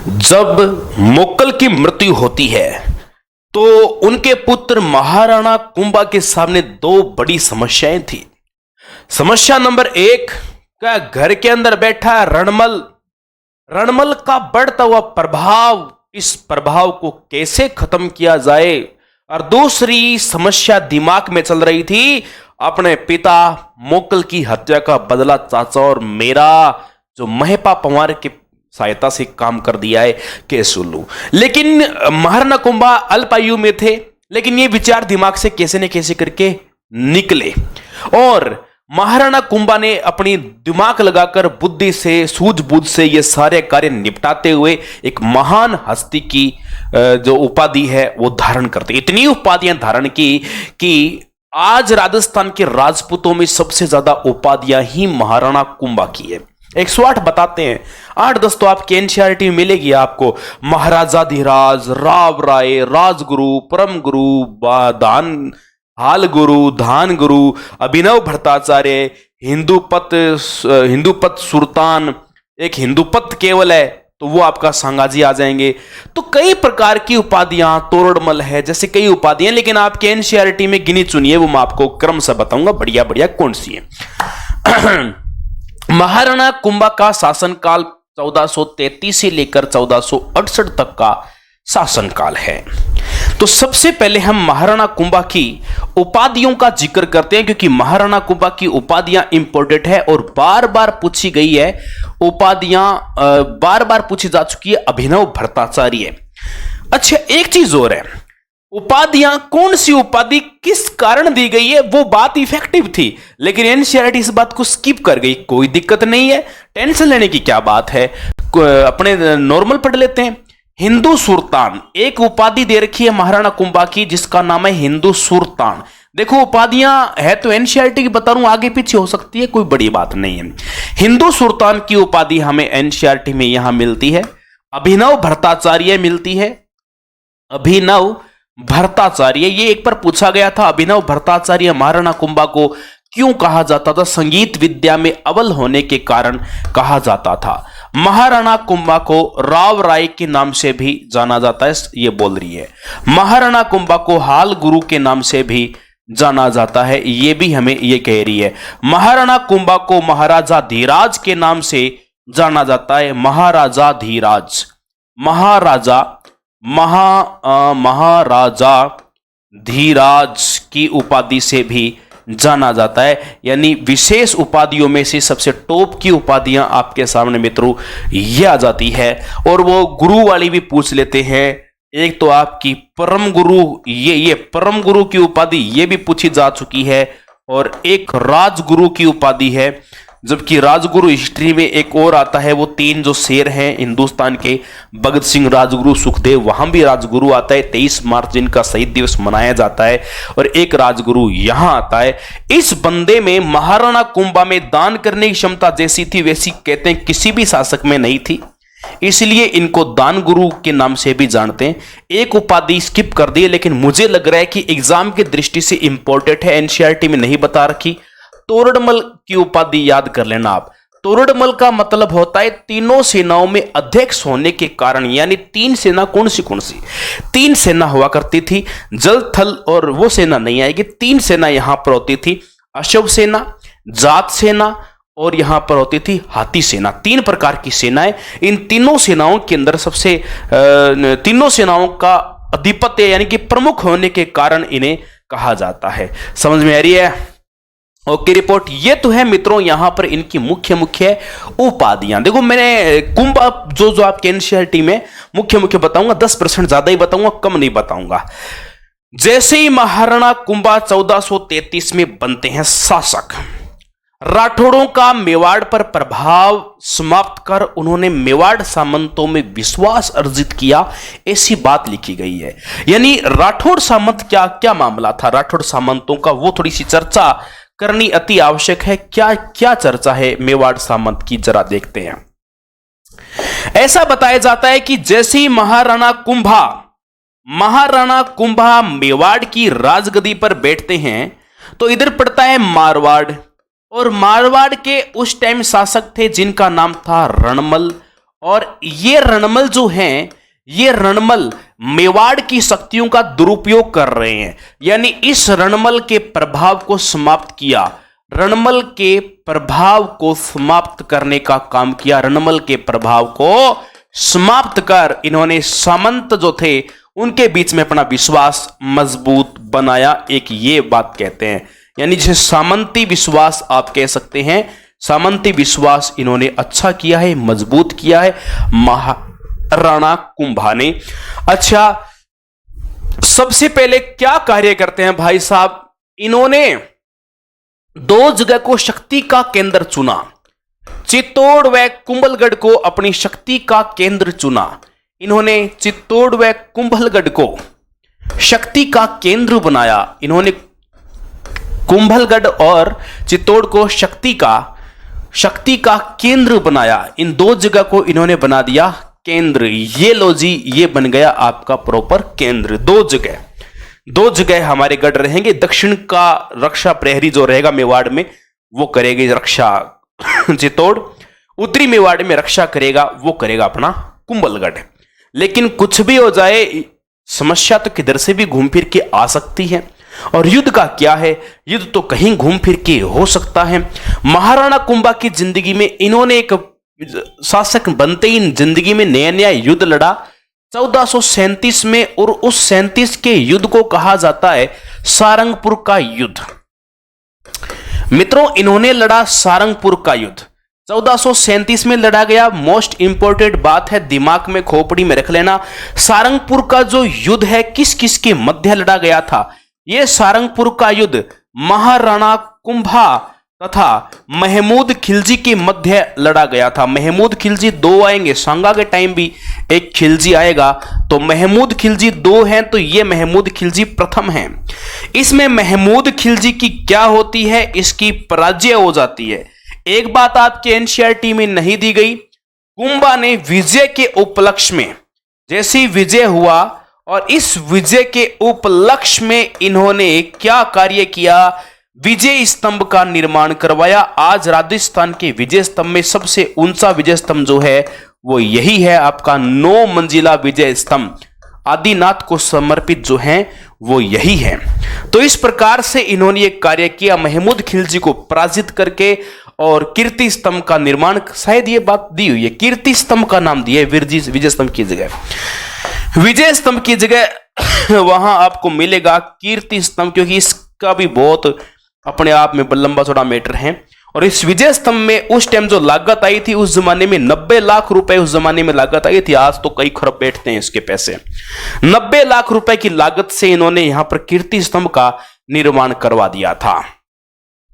जब मोक्कल की मृत्यु होती है तो उनके पुत्र महाराणा कुंभा के सामने दो बड़ी समस्याएं थी। समस्या नंबर एक का घर के अंदर बैठा रणमल, रणमल का बढ़ता हुआ प्रभाव, इस प्रभाव को कैसे खत्म किया जाए। और दूसरी समस्या दिमाग में चल रही थी, अपने पिता मोक्कल की हत्या का बदला चाचा और मेरा जो महिपा पंवार के सहायता से काम कर दिया है कैसे लूं। लेकिन महाराणा कुंभा अल्पायु में थे, लेकिन ये विचार दिमाग से कैसे न कैसे करके निकले और महाराणा कुंभा ने अपनी दिमाग लगाकर बुद्धि से, सूझबूझ से ये सारे कार्य निपटाते हुए एक महान हस्ती की जो उपाधि है वो धारण करते। इतनी उपाधियां धारण की कि आज राजस्थान के राजपूतों में सबसे ज्यादा उपाधियां ही महाराणा कुंभा की है। 108 बताते हैं, 8-10 तो आपके एनसीईआरटी में मिलेगी आपको। महाराजाधिराज, राव राय, राजगुरु, परम गुरु, दान हाल गुरु, धान गुरु, अभिनव भट्टाचार्य, हिंदूपत सुल्तान, एक हिंदूपत केवल है तो वो आपका संगाजी आ जाएंगे। तो कई प्रकार की उपाधियां, तोरड़मल है, जैसे कई उपाधियां, लेकिन आपके एनसीईआरटी में गिनी चुनिए, वो मैं आपको क्रम से बताऊंगा बढ़िया बढ़िया कौन सी है। महाराणा कुंभा का शासनकाल 1433 से लेकर 1468 तक का शासनकाल है। तो सबसे पहले हम महाराणा कुंभा की उपाधियों का जिक्र करते हैं, क्योंकि महाराणा कुंभा की उपाधियां इंपॉर्टेंट है और बार बार पूछी गई है। उपाधियां बार बार पूछी जा चुकी है। अभिनव भट्टाचार्य। अच्छा, एक चीज और है, उपाधियां कौन सी उपाधि किस कारण दी गई है वो बात इफेक्टिव थी, लेकिन एनसीईआरटी इस बात को स्किप कर गई। कोई दिक्कत नहीं है, टेंशन लेने की क्या बात है, अपने नॉर्मल पढ़ लेते हैं। हिंदू सुल्तान एक उपाधि दे रखी है महाराणा कुंभा की, जिसका नाम है हिंदू सुल्तान। देखो उपाधियां है तो एनसीईआरटी की बता रहा हूं, आगे पीछे हो सकती है, कोई बड़ी बात नहीं है। हिंदू सुल्तान की उपाधि हमें एनसीईआरटी में यहां मिलती है। अभिनव भट्टाचार्य मिलती है, अभिनव भट्टाचार्य। ये एक बार पूछा गया था, अभिनव भट्टाचार्य महाराणा कुंभा को क्यों कहा जाता था? संगीत विद्या में अव्वल होने के कारण कहा जाता था। महाराणा कुंभा को राव राय के नाम से भी जाना जाता है, ये बोल रही है। महाराणा कुंभा को हाल गुरु के नाम से भी जाना जाता है, ये भी हमें ये कह रही है। महाराणा कुंभा को महाराजा धीराज के नाम से जाना जाता है। महाराजा धीराज, महाराजा धीराज की उपाधि से भी जाना जाता है। यानी विशेष उपाधियों में से सबसे टॉप की उपाधियां आपके सामने मित्रों ये आ जाती है। और वो गुरु वाली भी पूछ लेते हैं। एक तो आपकी परम गुरु, ये परम गुरु की उपाधि ये भी पूछी जा चुकी है, और एक राजगुरु की उपाधि है। जबकि राजगुरु हिस्ट्री में एक और आता है, वो 3 जो शेर हैं हिंदुस्तान के, भगत सिंह, राजगुरु, सुखदेव, वहां भी राजगुरु आता है। 23 मार्च जिनका शहीद दिवस मनाया जाता है, और एक राजगुरु यहां आता है। इस बंदे में महाराणा कुंभा में दान करने की क्षमता जैसी थी वैसी कहते हैं किसी भी शासक में नहीं थी, इसलिए इनको दान गुरु के नाम से भी जानते हैं। एक उपाधि स्किप कर दी, लेकिन मुझे लग रहा है कि एग्जाम की दृष्टि से इंपॉर्टेंट है, एनसीईआरटी में नहीं बता रखी। तोरड़मल की उपाधि याद कर लेना आप। तोरड़मल का मतलब होता है तीनों सेनाओं में अध्यक्ष होने के कारण। यानी 3 सेना कौन सी 3 सेना हुआ करती थी, जल थल और वो सेना नहीं आएगी। 3 सेना यहां पर होती थी, अशोक सेना, जाट सेना और यहां पर होती थी हाथी सेना। 3 प्रकार की सेनाएं। इन तीनों सेनाओं के अंदर सबसे तीनों सेनाओं का अधिपत्य यानी कि प्रमुख होने के कारण इन्हें कहा जाता है। समझ में आ रही है? Okay report. ये तो है मित्रों यहां पर इनकी मुख्य उपाधियां। देखो मैंने कुंभा जो आपके एनसीईआरटी में मुख्य बताऊंगा, 10% ज्यादा ही बताऊंगा, कम नहीं बताऊंगा। जैसे ही महाराणा कुंभा 1433 में बनते हैं शासक, राठौड़ों का मेवाड़ पर प्रभाव समाप्त कर उन्होंने मेवाड़ सामंतों में विश्वास अर्जित किया, ऐसी बात लिखी गई है। यानी राठौड़ सामंत क्या मामला था राठौड़ सामंतों का, वो थोड़ी सी चर्चा करनी अति आवश्यक है। क्या चर्चा है मेवाड़ सामंत की, जरा देखते हैं। ऐसा बताया जाता है कि जैसे ही महाराणा कुंभा मेवाड़ की राजगद्दी पर बैठते हैं तो इधर पड़ता है मारवाड़, और मारवाड़ के उस टाइम शासक थे जिनका नाम था रणमल, और ये रणमल जो हैं, ये रणमल मेवाड़ की शक्तियों का दुरुपयोग कर रहे हैं, यानी इस रणमल के प्रभाव को समाप्त किया, रणमल के प्रभाव को समाप्त करने का काम किया। रणमल के प्रभाव को समाप्त कर इन्होंने सामंत जो थे उनके बीच में अपना विश्वास मजबूत बनाया, एक ये बात कहते हैं, यानी जिसे सामंती विश्वास आप कह सकते हैं। सामंती विश्वास इन्होंने अच्छा किया है, मजबूत किया है महाराणा कुंभा ने। अच्छा, सबसे पहले क्या कार्य करते हैं भाई साहब, इन्होंने दो जगह को शक्ति का केंद्र चुना, चित्तौड़ व कुंभलगढ़ को अपनी शक्ति का केंद्र चुना। इन्होंने चित्तौड़ व कुंभलगढ़ को शक्ति का केंद्र बनाया। इन्होंने कुंभलगढ़ और चित्तौड़ को शक्ति का केंद्र बनाया। इन दो जगह को इन्होंने बना दिया केंद्र। ये लो जी, ये बन गया आपका प्रॉपर केंद्र। दो जगह हमारे गढ़ रहेंगे। दक्षिण का रक्षा प्रहरी जो रहेगा मेवाड़ में, वो करेगी रक्षा चित्तौड़। उत्तरी मेवाड़ में रक्षा करेगा, वो करेगा अपना कुंभलगढ़। लेकिन कुछ भी हो जाए, समस्या तो किधर से भी घूम फिर के आ सकती है। और युद्ध का क्या है, युद्ध तो कहीं घूम फिर के हो सकता है। महाराणा कुंभा की जिंदगी में इन्होंने एक शासक बनते ही जिंदगी में नया नया युद्ध लड़ा 1437 में, और उस 37 के युद्ध को कहा जाता है सारंगपुर का युद्ध। मित्रों, इन्होंने लड़ा सारंगपुर का युद्ध 1437 में लड़ा गया। मोस्ट इंपोर्टेंट बात है, दिमाग में खोपड़ी में रख लेना, सारंगपुर का जो युद्ध है किस किस के मध्य लड़ा गया था। यह सारंगपुर का युद्ध महाराणा कुंभा तथा महमूद खिलजी के मध्य लड़ा गया था। महमूद खिलजी दो आएंगे, सांगा के टाइम भी एक खिलजी आएगा, तो महमूद खिलजी दो हैं, तो ये महमूद खिलजी प्रथम हैं। इसमें महमूद खिलजी की क्या होती है, इसकी पराजय हो जाती है। एक बात आपके एनसीईआरटी में नहीं दी गई, कुंभा ने विजय के उपलक्ष्य में, जैसी विजय हुआ और इस विजय के उपलक्ष्य में इन्होंने क्या कार्य किया, विजय स्तंभ का निर्माण करवाया। आज राजस्थान के विजय स्तंभ में सबसे ऊंचा विजय स्तंभ जो है वो यही है, आपका 9 मंजिला विजय स्तंभ आदिनाथ को समर्पित जो है वो यही है। तो इस प्रकार से इन्होंने एक कार्य किया, महमूद खिलजी को पराजित करके, और कीर्ति स्तंभ का निर्माण, शायद ये बात दी हुई है, कीर्ति स्तंभ का नाम दिया है विजय स्तंभ की जगह। विजय स्तंभ की जगह वहां आपको मिलेगा कीर्ति स्तंभ, क्योंकि इसका भी बहुत अपने आप में लंबा चौड़ा मैटर है। और इस विजय स्तंभ में उस टाइम जो लागत आई थी, उस जमाने में 90 लाख रुपए उस जमाने में लागत आई थी। आज तो कई खरब बैठते हैं इसके पैसे। 90 लाख रुपए की लागत से इन्होंने यहां पर कीर्ति स्तंभ का निर्माण करवा दिया था।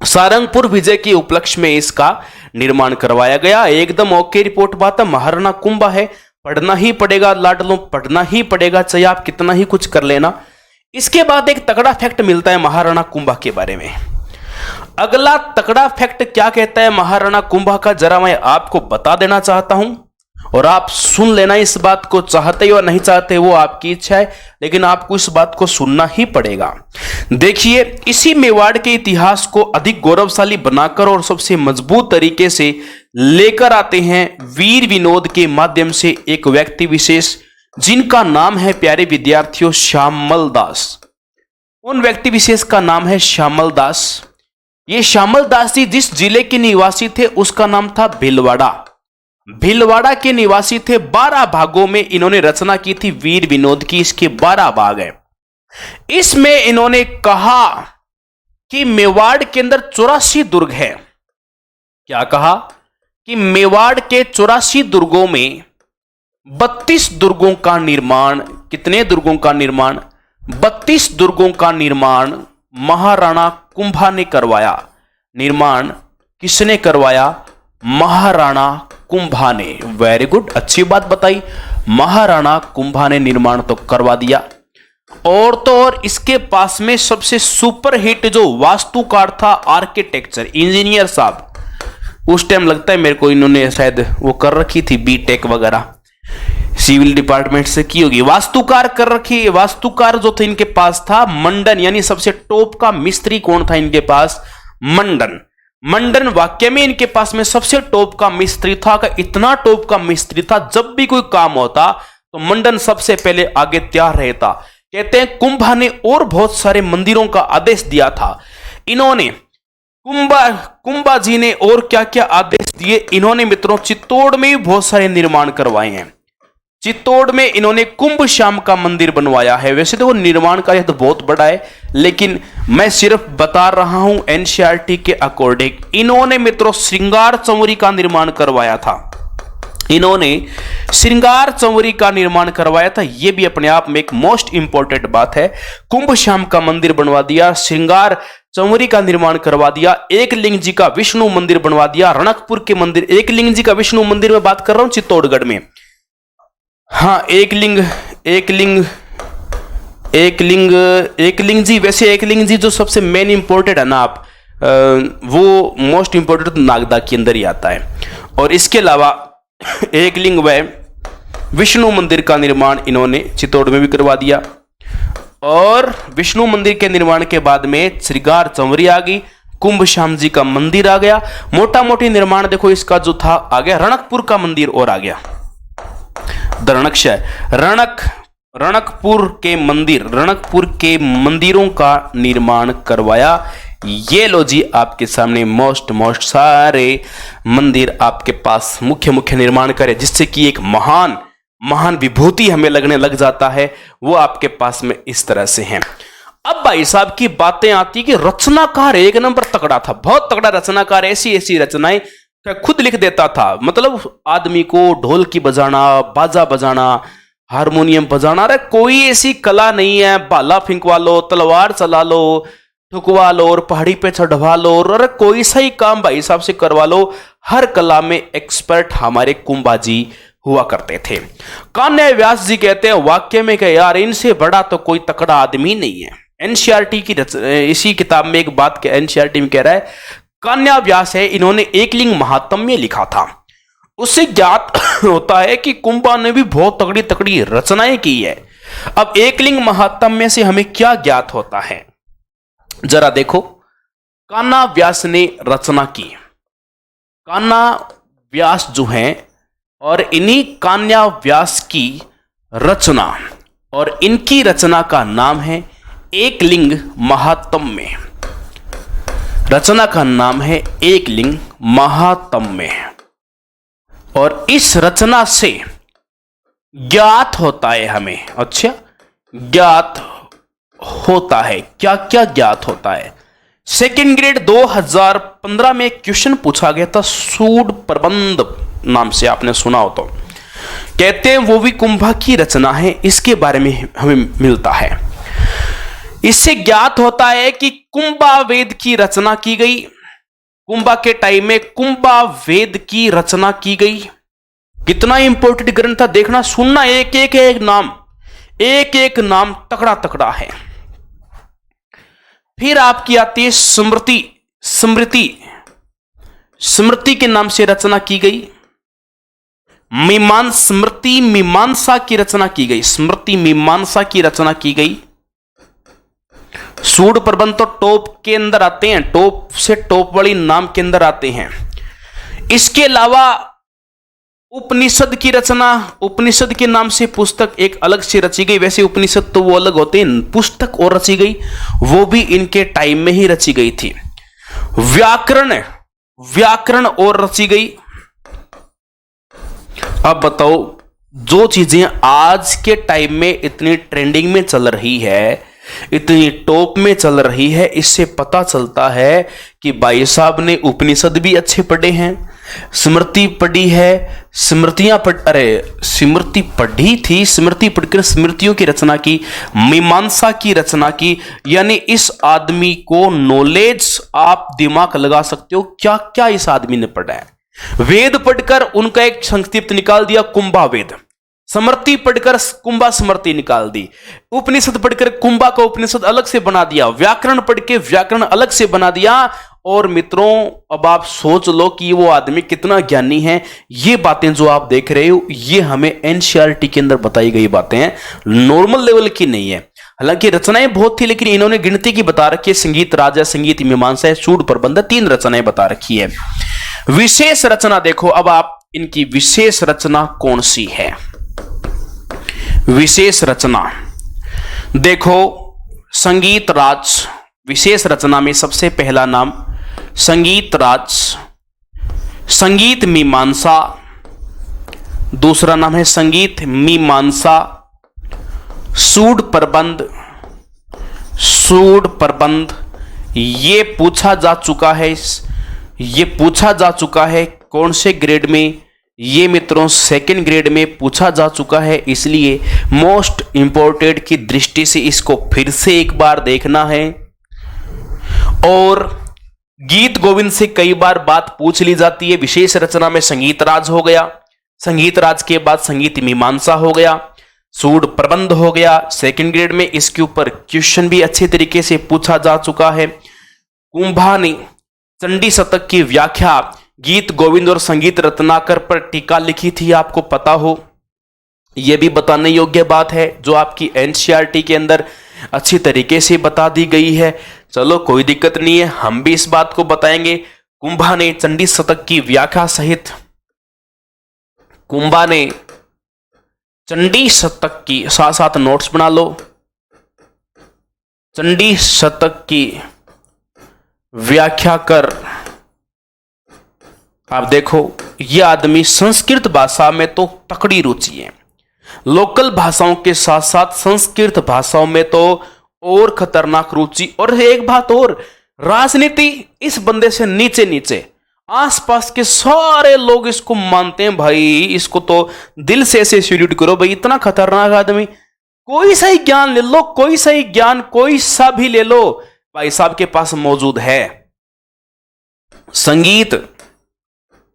सारंगपुर विजय के उपलक्ष्य में इसका निर्माण करवाया गया। एकदम ओके रिपोर्ट बात है। महाराणा कुंभा है, पढ़ना ही पड़ेगा लाडलों, पढ़ना ही पड़ेगा, चाहे आप कितना ही कुछ कर लेना। इसके बाद एक तगड़ा फैक्ट मिलता है महाराणा कुंभा के बारे में। अगला तगड़ा फैक्ट क्या कहता है महाराणा कुंभा का, जरा मैं आपको बता देना चाहता हूं, और आप सुन लेना। इस बात को चाहते हो या नहीं चाहते वो आपकी इच्छा है, लेकिन आपको इस बात को सुनना ही पड़ेगा। देखिए, इसी मेवाड़ के इतिहास को अधिक गौरवशाली बनाकर और सबसे मजबूत तरीके से लेकर आते हैं वीर विनोद के माध्यम से एक व्यक्ति विशेष, जिनका नाम है प्यारे विद्यार्थियों श्यामल दास। उन व्यक्ति विशेष का नाम है श्यामल दास। ये श्यामल दास जी जिस जिले के निवासी थे उसका नाम था भीलवाड़ा। भीलवाड़ा के निवासी थे। 12 भागों में इन्होंने रचना की थी वीर विनोद की। इसके 12 भाग हैं। इसमें इन्होंने कहा कि मेवाड़ के अंदर 84 दुर्ग है। क्या कहा कि मेवाड़ के 84 दुर्गों में 32 दुर्गों का निर्माण, कितने दुर्गों का निर्माण, 32 दुर्गों का निर्माण महाराणा कुंभा ने करवाया। निर्माण किसने करवाया? महाराणा कुंभा ने। वेरी गुड, अच्छी बात बताई। महाराणा कुंभा ने निर्माण तो करवा दिया। और तो और इसके पास में सबसे सुपर हिट जो वास्तुकार था, आर्किटेक्चर इंजीनियर साहब, उस टाइम लगता है मेरे को इन्होंने शायद वो कर रखी थी बीटेक वगैरह, सिविल डिपार्टमेंट से की होगी, वास्तुकार कर रखी। वास्तुकार जो थे इनके पास था मंडन, यानी सबसे टॉप का मिस्त्री कौन था इनके पास? मंडन। मंडन वाक्य में इनके पास में सबसे टॉप का मिस्त्री था। का इतना टॉप का मिस्त्री था, जब भी कोई काम होता तो मंडन सबसे पहले आगे तैयार रहता। कहते हैं कुंभा ने और बहुत सारे मंदिरों का आदेश दिया था। इन्होंने कुंभा जी ने और क्या क्या आदेश दिए? इन्होंने मित्रों चित्तौड़ में भी बहुत सारे निर्माण करवाए हैं। चित्तौड़ में इन्होंने कुंभ श्याम का मंदिर बनवाया है। वैसे तो वो निर्माण कार्य तो बहुत बड़ा है, लेकिन मैं सिर्फ बता रहा हूं एनसीईआरटी के अकॉर्डिंग। इन्होंने मित्रों श्रृंगार चौरी का निर्माण करवाया था। इन्होंने श्रृंगार चौरी का निर्माण करवाया था। यह भी अपने आप में एक मोस्ट इंपॉर्टेंट बात है। कुंभ श्याम का मंदिर बनवा दिया, श्रृंगार चौरी का निर्माण करवा दिया, एकलिंग जी का विष्णु मंदिर बनवा दिया। रणकपुर के मंदिर, एकलिंग जी का विष्णु मंदिर में बात कर रहा हूं चित्तौड़गढ़ में। हाँ, एकलिंग जी। वैसे एकलिंग जी जो सबसे मेन इंपॉर्टेंट है ना, आप वो मोस्ट इंपॉर्टेंट तो नागदा के अंदर ही आता है। और इसके अलावा एकलिंग व विष्णु मंदिर का निर्माण इन्होंने चित्तौड़ में भी करवा दिया। और विष्णु मंदिर के निर्माण के बाद में श्रृंगार चौरी आ गई, कुंभ श्याम जी का मंदिर आ गया। मोटा मोटी निर्माण देखो इसका जो था आ गया। रणकपुर का मंदिर और आ गया, रणकपुर के मंदिरों का निर्माण करवाया। ये लो जी आपके सामने मोस्ट सारे मंदिर आपके पास मुख्य निर्माण करे, जिससे कि एक महान विभूति हमें लगने लग जाता है। वो आपके पास में इस तरह से हैं। अब भाई साहब की बातें आती कि रचनाकार एक नंबर तगड़ा था, बहुत तगड़ा रचनाकार, ऐसी रचनाएं खुद लिख देता था। मतलब आदमी को ढोलकी बजाना, बाजा बजाना, हारमोनियम बजाना, अरे कोई ऐसी कला नहीं है। भाला फेंकवा लो, तलवार चला लो, ठुकवा लो और पहाड़ी पे चढ़वा लो, और अरे कोई सा ही काम भाई साहब से करवा लो। हर कला में एक्सपर्ट हमारे कुंभा जी हुआ करते थे। कान्या व्यास जी कहते हैं वाक्य में कि यार इनसे बड़ा तो कोई तकड़ा आदमी नहीं है। एनसीईआरटी की इसी किताब में एक बात के एनसीईआरटी में कह रहा है, कान्या व्यास है, इन्होंने एकलिंग महात्म्य लिखा था। उससे ज्ञात होता है कि कुंभा ने भी बहुत तगड़ी रचनाएं की है। अब एकलिंग महात्म्य से हमें क्या ज्ञात होता है, जरा देखो। कान्या व्यास ने रचना की। कान्या व्यास जो हैं, और इन्हीं कान्या व्यास की रचना, और इनकी रचना का नाम है एकलिंग महात्म्य। रचना का नाम है एकलिंग महात्म्य। और इस रचना से ज्ञात होता है हमें, अच्छा ज्ञात होता है, क्या क्या ज्ञात होता है। सेकंड ग्रेड 2015 में एक क्वेश्चन पूछा गया था, सूड प्रबंध नाम से, आपने सुना हो तो। कहते हैं वो भी कुंभा की रचना है, इसके बारे में हमें मिलता है। इससे ज्ञात होता है कि कुंभा वेद की रचना की गई। कुंभा के टाइम में कुंभा वेद की रचना की गई। कितना इंपॉर्टेंट ग्रंथ था, देखना सुनना, एक नाम तकड़ा है। फिर आपकी आती है स्मृति के नाम से रचना की गई। मीमांसा की रचना की गई। स्मृति मीमांसा की रचना की गई। सूड प्रबंध तो टॉप के अंदर आते हैं, टॉप से टॉप वाली नाम के अंदर आते हैं। इसके अलावा उपनिषद की रचना, उपनिषद के नाम से पुस्तक एक अलग से रची गई। वैसे उपनिषद तो वो अलग होते हैं, पुस्तक और रची गई, वो भी इनके टाइम में ही रची गई थी। व्याकरण और रची गई। अब बताओ, जो चीजें आज के टाइम में इतनी ट्रेंडिंग में चल रही है, इतनी टॉप में चल रही है, इससे पता चलता है कि भाई साहब ने उपनिषद भी अच्छे पढ़े हैं, स्मृति पढ़ी है, स्मृति पढ़ी थी, स्मृति पढ़कर स्मृतियों की रचना की, मीमांसा की रचना की। यानी इस आदमी को नॉलेज, आप दिमाग लगा सकते हो क्या क्या इस आदमी ने पढ़ा है। वेद पढ़कर उनका एक संक्षिप्त निकाल दिया, कुंभा वेद। स्मृति पढ़कर कुंभा स्मृति निकाल दी। उपनिषद पढ़कर कुंभा का उपनिषद अलग से बना दिया। व्याकरण पढ़ के व्याकरण अलग से बना दिया। और मित्रों, अब आप सोच लो कि वो आदमी कितना ज्ञानी है। ये बातें जो आप देख रहे हो, ये हमें एनसीईआरटी के अंदर बताई गई बातें हैं, नॉर्मल लेवल की नहीं है। हालांकि रचनाएं बहुत थी, लेकिन इन्होंने गिनती की बता रखी है। संगीत राज है, संगीत मीमांसा है, सूड प्रबंध, 3 रचनाएं बता रखी है। विशेष रचना देखो, अब आप इनकी विशेष रचना कौन सी है। विशेष रचना देखो, संगीत राज विशेष रचना में सबसे पहला नाम संगीत राज, संगीत मीमांसा, दूसरा नाम है संगीत मीमांसा, सूड प्रबंध, सूड प्रबंध। ये पूछा जा चुका है, ये पूछा जा चुका है कौन से ग्रेड में, ये मित्रों 2nd ग्रेड में पूछा जा चुका है, इसलिए मोस्ट इंपोर्टेंट की दृष्टि से इसको फिर से एक बार देखना है। और गीत गोविंद से कई बार बात पूछ ली जाती है। विशेष रचना में संगीत राज हो गया, संगीत राज के बाद संगीत मीमांसा हो गया, सूड प्रबंध हो गया। 2nd ग्रेड में इसके ऊपर क्वेश्चन भी अच्छे तरीके से पूछा जा चुका है। कुंभा ने चंडी शतक की व्याख्या गीत गोविंद और संगीत रत्नाकर पर टीका लिखी थी, आपको पता हो। यह भी बताने योग्य बात है, जो आपकी एनसीईआरटी के अंदर अच्छी तरीके से बता दी गई है। चलो कोई दिक्कत नहीं है, हम भी इस बात को बताएंगे। कुंभा ने चंडी शतक की व्याख्या सहित, कुंभा ने चंडी शतक की, साथ साथ नोट्स बना लो, चंडी शतक की व्याख्या कर। आप देखो, यह आदमी संस्कृत भाषा में तो तकड़ी रुचि है, लोकल भाषाओं के साथ साथ संस्कृत भाषाओं में तो और खतरनाक रुचि। और एक बात और, राजनीति इस बंदे से नीचे नीचे, आसपास के सारे लोग इसको मानते हैं। भाई इसको तो दिल से ऐसे सैल्यूट करो, भाई इतना खतरनाक आदमी। कोई सा ही ज्ञान ले लो, कोई सा ही ज्ञान, कोई सा भी ले लो, भाई साहब के पास मौजूद है। संगीत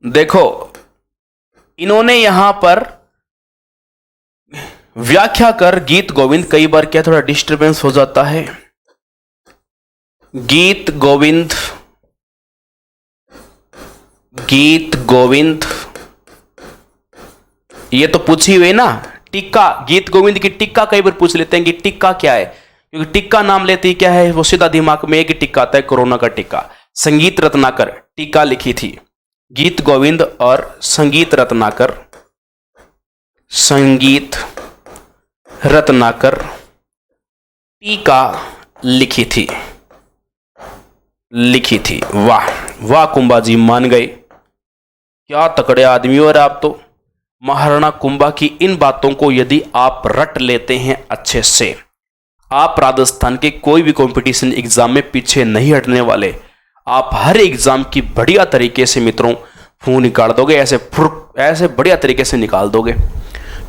देखो, इन्होंने यहां पर व्याख्या कर गीत गोविंद, कई बार क्या थोड़ा डिस्टरबेंस हो जाता है, गीत गोविंद, गीत गोविंद, ये तो पूछी हुई ना। टिक्का, गीत गोविंद की टिक्का कई बार पूछ लेते हैं कि टिक्का क्या है, क्योंकि टिक्का नाम लेते ही क्या है, वो सीधा दिमाग में एक टिक्का आता है, कोरोना का टिक्का। संगीत रत्नाकर टिक्का लिखी थी, गीत गोविंद और संगीत रत्नाकर, संगीत रत्नाकर टीका लिखी थी, लिखी थी। वाह वाह, कुंभा जी मान गए, क्या तकड़े आदमी हो। और आप तो महाराणा कुंभा की इन बातों को यदि आप रट लेते हैं अच्छे से, आप राजस्थान के कोई भी कंपटीशन एग्जाम में पीछे नहीं हटने वाले। आप हर एग्जाम की बढ़िया तरीके से मित्रों फूं निकाल दोगे, ऐसे बढ़िया तरीके से निकाल दोगे,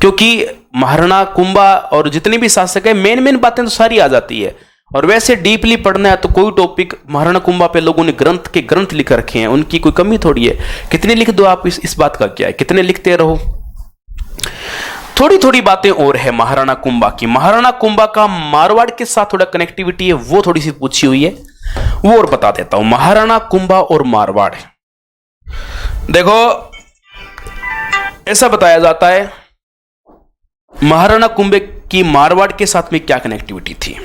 क्योंकि महाराणा कुंभा और जितने भी शासक है, मेन बातें तो सारी आ जाती है। और वैसे डीपली पढ़ना है तो कोई टॉपिक महाराणा कुंभा पे लोगों ने ग्रंथ लिख रखे हैं, उनकी कोई कमी थोड़ी है। कितने लिख दो आप, इस बात का क्या है, कितने लिखते रहो। थोड़ी थोड़ी बातें और है महाराणा कुंभा की। महाराणा कुंभा का मारवाड़ के साथ थोड़ा कनेक्टिविटी है, वो थोड़ी सी पूछी हुई है, वो और बता देता हूं। महाराणा कुंभा और मारवाड़, देखो ऐसा बताया जाता है महाराणा कुंभे की मारवाड़ के साथ में क्या कनेक्टिविटी थी।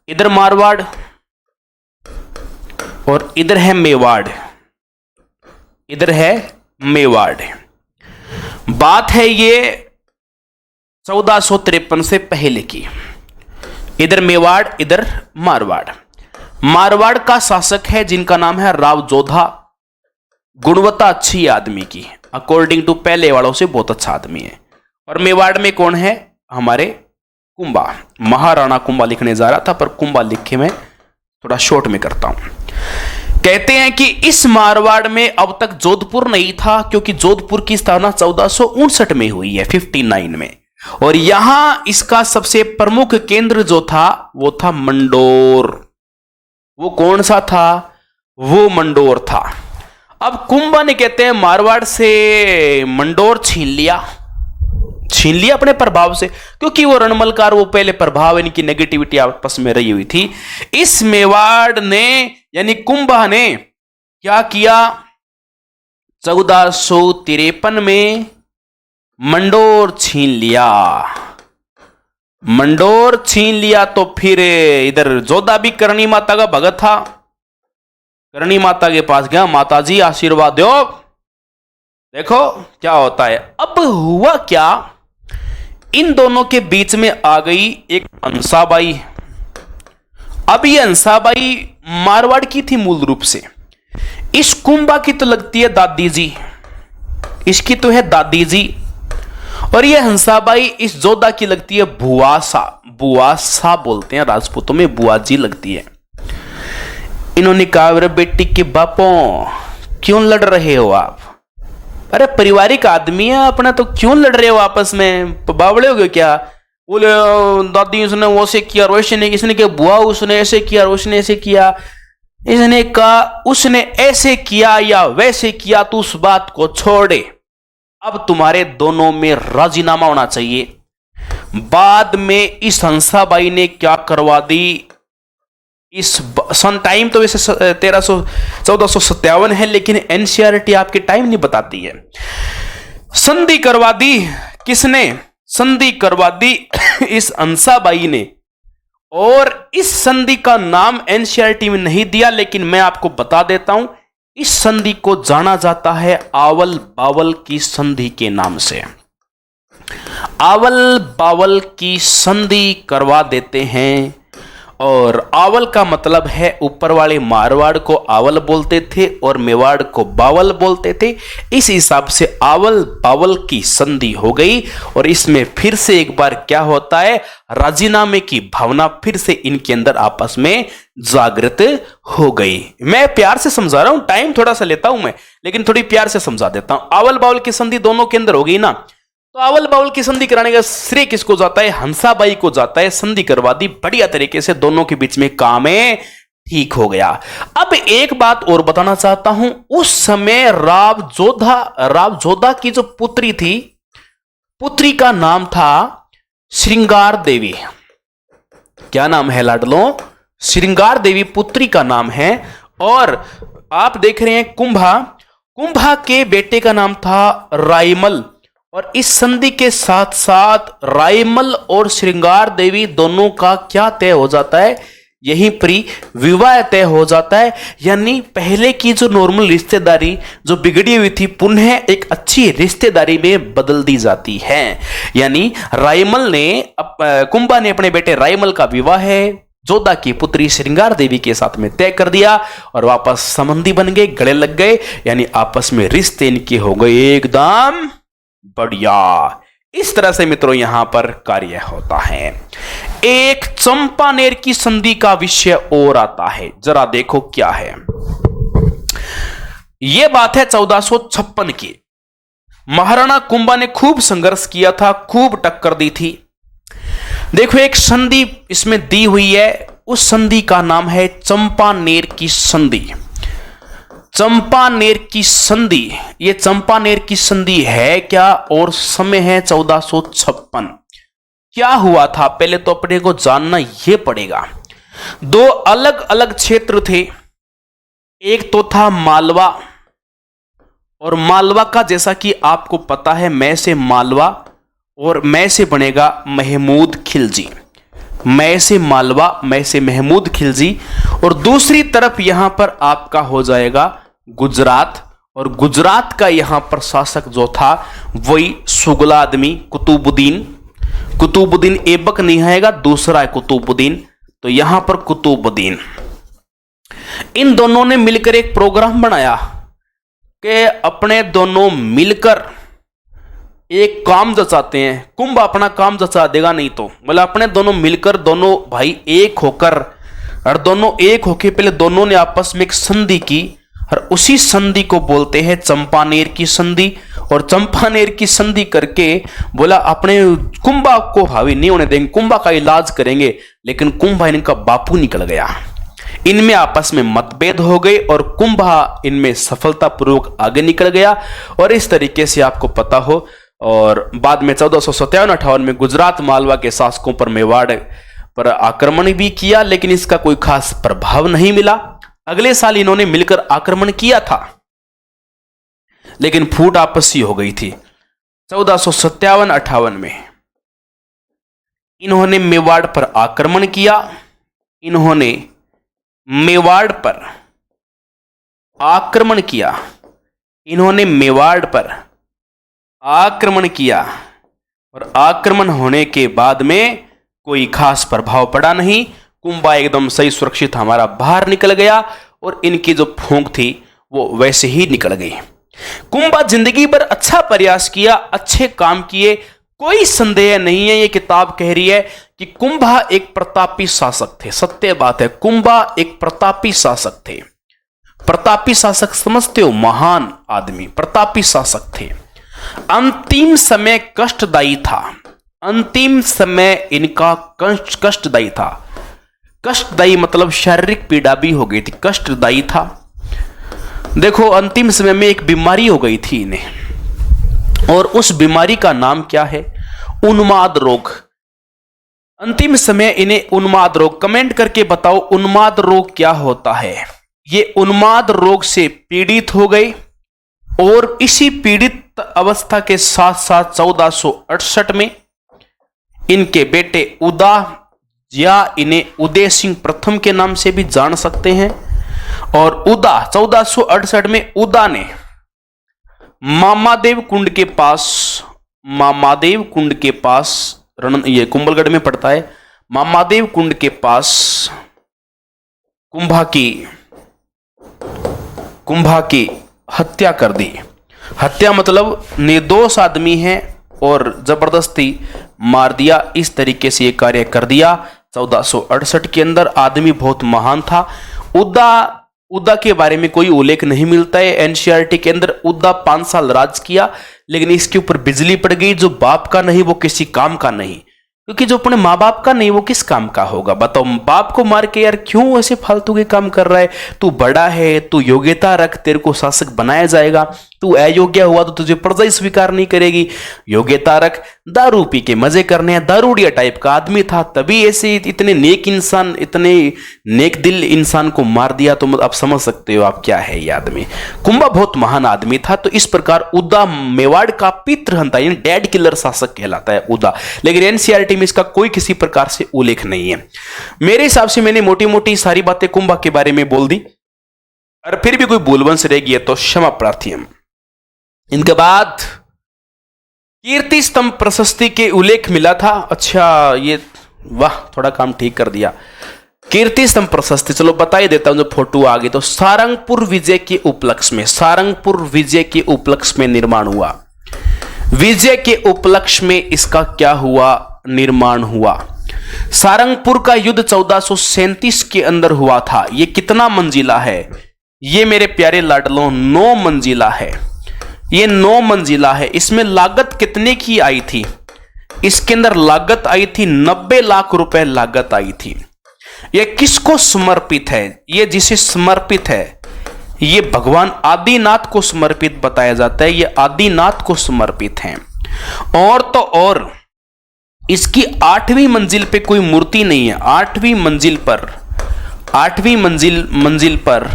इधर मारवाड़ और इधर है मेवाड़, इधर है मेवाड़। बात है ये 1453 से पहले की। इधर मेवाड़, इधर मारवाड़। मारवाड़ का शासक है जिनका नाम है राव जोधा। गुणवत्ता अच्छी आदमी की, अकॉर्डिंग टू पहले वालों से बहुत अच्छा आदमी है। और मेवाड़ में कौन है, हमारे कुंभा। महाराणा कुंभा लिखने जा रहा था, पर कुंभा लिखे मैं थोड़ा शॉर्ट में करता हूं। कहते हैं कि इस मारवाड़ में अब तक जोधपुर नहीं था, क्योंकि जोधपुर की स्थापना 1459 में हुई है, 59 में। और यहां इसका सबसे प्रमुख केंद्र जो था वो था मंडोर। वो कौन सा था, वो मंडोर था। अब कुंभा ने कहते हैं मारवाड़ से मंडोर छीन लिया अपने प्रभाव से, क्योंकि वो रणमलकार, वो पहले प्रभाव, इनकी नेगेटिविटी आपस में रही हुई थी। इस मेवाड़ ने यानी कुंभा ने क्या किया, 1453 में मंडोर छीन लिया। मंडोर छीन लिया तो फिर इधर जोधा भी करणी माता का भगत था। करणी माता के पास गया, माता जी आशीर्वाद दो, देखो क्या होता है। अब हुआ क्या, इन दोनों के बीच में आ गई एक हंसाबाई। अब ये हंसाबाई मारवाड़ की थी मूल रूप से। इस कुंभा की तो लगती है दादी जी, इसकी तो है दादी जी, और ये हंसाबाई इस जोधा की लगती है बुआसा। बुआसा बोलते हैं राजपूतों में, बुआ जी लगती है। इन्होंने कहा, अरे बेटी के बापों क्यों लड़ रहे हो आप? अरे पारिवारिक आदमी है अपना, तो क्यों लड़ रहे हो आपस में, बावड़े हो गए क्या? बोले दादी उसने वो से किया, रोशनी इसने क्या, बुआ उसने ऐसे किया, रोशनी ऐसे किया। इसने कहा उसने ऐसे किया या वैसे किया, तो उस बात को छोड़े, अब तुम्हारे दोनों में राजीनामा होना चाहिए। बाद में इस हंसाबाई ने क्या करवा दी, इस सन टाइम तो वैसे 1457 है, लेकिन एनसीईआरटी आपके टाइम नहीं बताती है। संधि करवा दी, किसने संधि करवा दी? इस हंसाबाई ने। और इस संधि का नाम एनसीईआरटी में नहीं दिया, लेकिन मैं आपको बता देता हूं, इस संधि को जाना जाता है आवल बावल की संधि के नाम से। आवल बावल की संधि करवा देते हैं, और आवल का मतलब है ऊपर वाले मारवाड़ को आवल बोलते थे और मेवाड़ को बावल बोलते थे। इस हिसाब से आवल बावल की संधि हो गई, और इसमें फिर से एक बार क्या होता है, राजीनामे की भावना फिर से इनके अंदर आपस में जागृत हो गई। मैं प्यार से समझा रहा हूं, टाइम थोड़ा सा लेता हूं मैं, लेकिन थोड़ी प्यार से समझा देता हूं। आवल बावल की संधि दोनों के अंदर हो गई ना, तो आवल बावल की संधि कराने का श्रेय किसको जाता है? हंसाबाई को जाता है। संधि करवा दी बढ़िया तरीके से, दोनों के बीच में काम है, ठीक हो गया। अब एक बात और बताना चाहता हूं, उस समय राव जोधा की जो पुत्री थी, पुत्री का नाम था श्रृंगार देवी। क्या नाम है लाडलो? श्रृंगार देवी पुत्री का नाम है। और आप देख रहे हैं कुंभा के बेटे का नाम था रायमल, और इस संधि के साथ साथ रायमल और श्रृंगार देवी दोनों का क्या तय हो जाता है? यहीं पर विवाह तय हो जाता है। यानी पहले की जो नॉर्मल रिश्तेदारी जो बिगड़ी हुई थी, पुनः एक अच्छी रिश्तेदारी में बदल दी जाती है। यानी कुंभा ने अपने बेटे रायमल का विवाह जोधा की पुत्री श्रृंगार देवी के साथ में तय कर दिया, और वापस संबंधी बन गए, गले लग गए, यानी आपस में रिश्ते इनके हो गए एकदम बढ़िया। इस तरह से मित्रों यहां पर कार्य होता है। एक चंपानेर की संधि का विषय और आता है, जरा देखो क्या है। यह बात है 1456 की। महाराणा कुंभा ने खूब संघर्ष किया था, खूब टक्कर दी थी। देखो एक संधि इसमें दी हुई है, उस संधि का नाम है चंपानेर की संधि। चंपानेर की संधि, ये चंपानेर की संधि है क्या, और समय है 1456। क्या हुआ था पहले तो अपने को जानना यह पड़ेगा। दो अलग अलग क्षेत्र थे, एक तो था मालवा, और मालवा का जैसा कि आपको पता है, मैं से मालवा और मैं से बनेगा महमूद खिलजी। मैं से मालवा, मैं से महमूद खिलजी, और दूसरी तरफ यहां पर आपका हो जाएगा गुजरात, और गुजरात का यहां पर शासक जो था वही सुगला आदमी कुतुबुद्दीन ऐबक नहीं आएगा, दूसरा है कुतुबुद्दीन। तो यहां पर कुतुबुद्दीन, इन दोनों ने मिलकर एक प्रोग्राम बनाया कि अपने दोनों मिलकर एक काम जचाते हैं। कुंभ अपना काम जचा देगा, नहीं तो मतलब अपने दोनों मिलकर, दोनों भाई एक होकर, और दोनों एक होकर पहले दोनों ने आपस में एक संधि की, और उसी संधि को बोलते हैं चंपानेर की संधि। और चंपानेर की संधि करके बोला अपने कुंभा को हावी नहीं होने देंगे, कुंभा का इलाज करेंगे। लेकिन कुंभा इनका बापू निकल गया, इनमें आपस में मतभेद हो गए, और कुंभा इनमें सफलतापूर्वक आगे निकल गया। और इस तरीके से आपको पता हो, और बाद में 1457-58 में गुजरात मालवा के शासकों पर मेवाड़ पर आक्रमण भी किया, लेकिन इसका कोई खास प्रभाव नहीं मिला। अगले साल इन्होंने मिलकर आक्रमण किया था, लेकिन फूट आपसी हो गई थी 1457-58 में। इन्होंने मेवाड़ पर आक्रमण किया। इन्होंने मेवाड़ पर आक्रमण किया। इन्होंने मेवाड़ पर आक्रमण किया और आक्रमण होने के बाद में कोई खास प्रभाव पड़ा नहीं। कुंभा एकदम सही सुरक्षित हमारा बाहर निकल गया और इनकी जो फूंक थी वो वैसे ही निकल गई। कुंभा जिंदगी भर अच्छा प्रयास किया, अच्छे काम किए, कोई संदेह नहीं है। ये किताब कह रही है कि कुंभा एक प्रतापी शासक थे। सत्य बात है, कुंभा एक प्रतापी शासक थे। प्रतापी शासक समझते हो, महान आदमी, प्रतापी शासक थे। अंतिम समय कष्टदायी था। अंतिम समय इनका कष्टदायी था। कष्टदायी मतलब शारीरिक पीड़ा भी हो गई थी, कष्टदायी था। देखो, अंतिम समय में एक बीमारी हो गई थी इन्हें, और उस बीमारी का नाम क्या है? उन्माद रोग। अंतिम समय इन्हें उन्माद रोग। कमेंट करके बताओ उन्माद रोग क्या होता है। ये उन्माद रोग से पीड़ित हो गए और इसी पीड़ित अवस्था के साथ साथ 1468 में इनके बेटे उदा, या इन्हें उदय सिंह प्रथम के नाम से भी जान सकते हैं, और उदा 1468 में उदा ने मामादेव कुंड के पास ये कुंभलगढ़ में पड़ता है, मामादेव कुंड के पास कुंभा की हत्या कर दी। हत्या मतलब निर्दोष आदमी है और जबरदस्ती मार दिया। इस तरीके से ये कार्य कर दिया 1468 के अंदर। आदमी बहुत महान था। उदा के बारे में कोई उल्लेख नहीं मिलता है एनसीईआरटी के अंदर। उदा 5 साल राज किया, लेकिन इसके ऊपर बिजली पड़ गई। जो बाप का नहीं वो किसी काम का नहीं, क्योंकि जो अपने माँ बाप का नहीं वो किस काम का होगा? बताओ, बाप को मार के यार क्यों ऐसे फालतू के काम कर रहा है? तू बड़ा है, तू योग्यता रख, तेरे को शासक बनाया जाएगा। तू अयोग्य हुआ तो तुझे प्रजा ही स्वीकार नहीं करेगी। योग्यता रख। दारू पी के मजे करने हैं, दारूडिया टाइप का आदमी था, तभी ऐसे इतने नेक इंसान, इतने नेक दिल इंसान को मार दिया। तो आप समझ सकते हो आप क्या है ये आदमी। कुंभा बहुत महान आदमी था। तो इस प्रकार उदा मेवाड़ का पितृहंता यानी डैड किलर शासक कहलाता है उदा, लेकिन एनसीईआरटी में इसका कोई किसी प्रकार से उल्लेख नहीं है। मेरे हिसाब से मैंने मोटी मोटी सारी बातें कुंभा के बारे में बोल दी, और फिर भी कोई भूलवंश रह गई है तो क्षमा प्रार्थी हम। इनके बाद कीर्ति स्तंभ प्रशस्ति के उल्लेख मिला था। अच्छा, ये वाह, थोड़ा काम ठीक कर दिया। कीर्ति स्तंभ प्रशस्ति चलो बता ही देता हूं, जो फोटो आ गई। तो सारंगपुर विजय के उपलक्ष्य में, सारंगपुर विजय के उपलक्ष्य में निर्माण हुआ। विजय के उपलक्ष्य में इसका क्या हुआ? निर्माण हुआ। सारंगपुर का युद्ध 1437 के अंदर हुआ था। ये कितना मंजिला है? ये मेरे प्यारे लाडलों 9 मंजिला है। ये 9 मंजिला है। इसमें लागत कितने की आई थी? इसके अंदर लागत आई थी 90 लाख रुपए लागत आई थी। ये किसको समर्पित है? ये जिसे समर्पित है ये भगवान आदिनाथ को समर्पित बताया जाता है। ये आदिनाथ को समर्पित है। और तो और इसकी 8वीं मंजिल पे कोई मूर्ति नहीं है। 8वीं मंजिल पर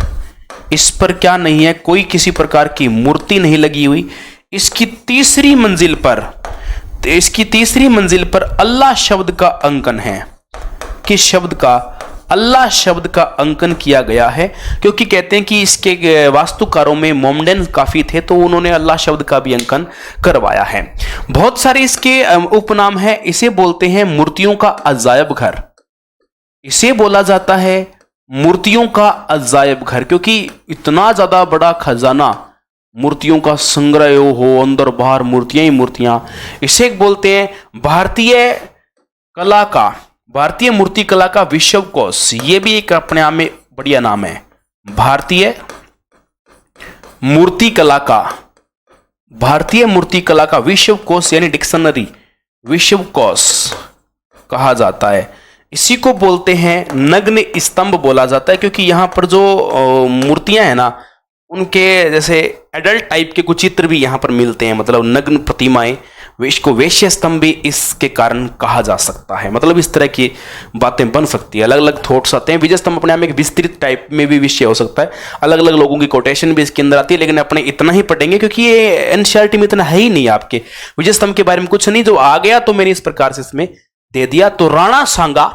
इस पर क्या नहीं है? कोई किसी प्रकार की मूर्ति नहीं लगी हुई। इसकी तीसरी मंजिल पर अल्लाह शब्द का अंकन है। किस शब्द का? अल्लाह शब्द का अंकन किया गया है, क्योंकि कहते हैं कि इसके वास्तुकारों में मोमडन काफी थे, तो उन्होंने अल्लाह शब्द का भी अंकन करवाया है। बहुत सारे इसके उपनाम है। इसे बोलते हैं मूर्तियों का अजायब घर। इसे बोला जाता है मूर्तियों का अजायब घर, क्योंकि इतना ज्यादा बड़ा खजाना, मूर्तियों का संग्रह हो, अंदर बाहर मूर्तियां ही मूर्तियां। इसे बोलते हैं भारतीय मूर्ति कला का विश्वकोश। ये भी एक अपने आप में बढ़िया नाम है। भारतीय मूर्ति कला का विश्वकोश यानी डिक्शनरी, विश्वकोश कहा जाता है। इसी को बोलते हैं नग्न स्तंभ बोला जाता है, क्योंकि यहां पर जो मूर्तियां हैं ना, उनके जैसे एडल्ट टाइप के कुछ चित्र भी यहां पर मिलते हैं, मतलब नग्न प्रतिमाएं। इसको वैश्य स्तंभ भी इसके कारण कहा जा सकता है। मतलब इस तरह की बातें बन सकती है, अलग अलग थॉट्स आते हैं। विजय स्तंभ अपने आप में एक विस्तृत टाइप में भी विषय हो सकता है, अलग अलग लोगों की कोटेशन भी इसके अंदर आती है, लेकिन अपने इतना ही पढ़ेंगे क्योंकि ये एनसीईआरटी में इतना है ही नहीं आपके। विजय स्तंभ के बारे में कुछ नहीं, जो आ गया तो मैंने इस प्रकार से इसमें दे दिया। तो राणा सांगा,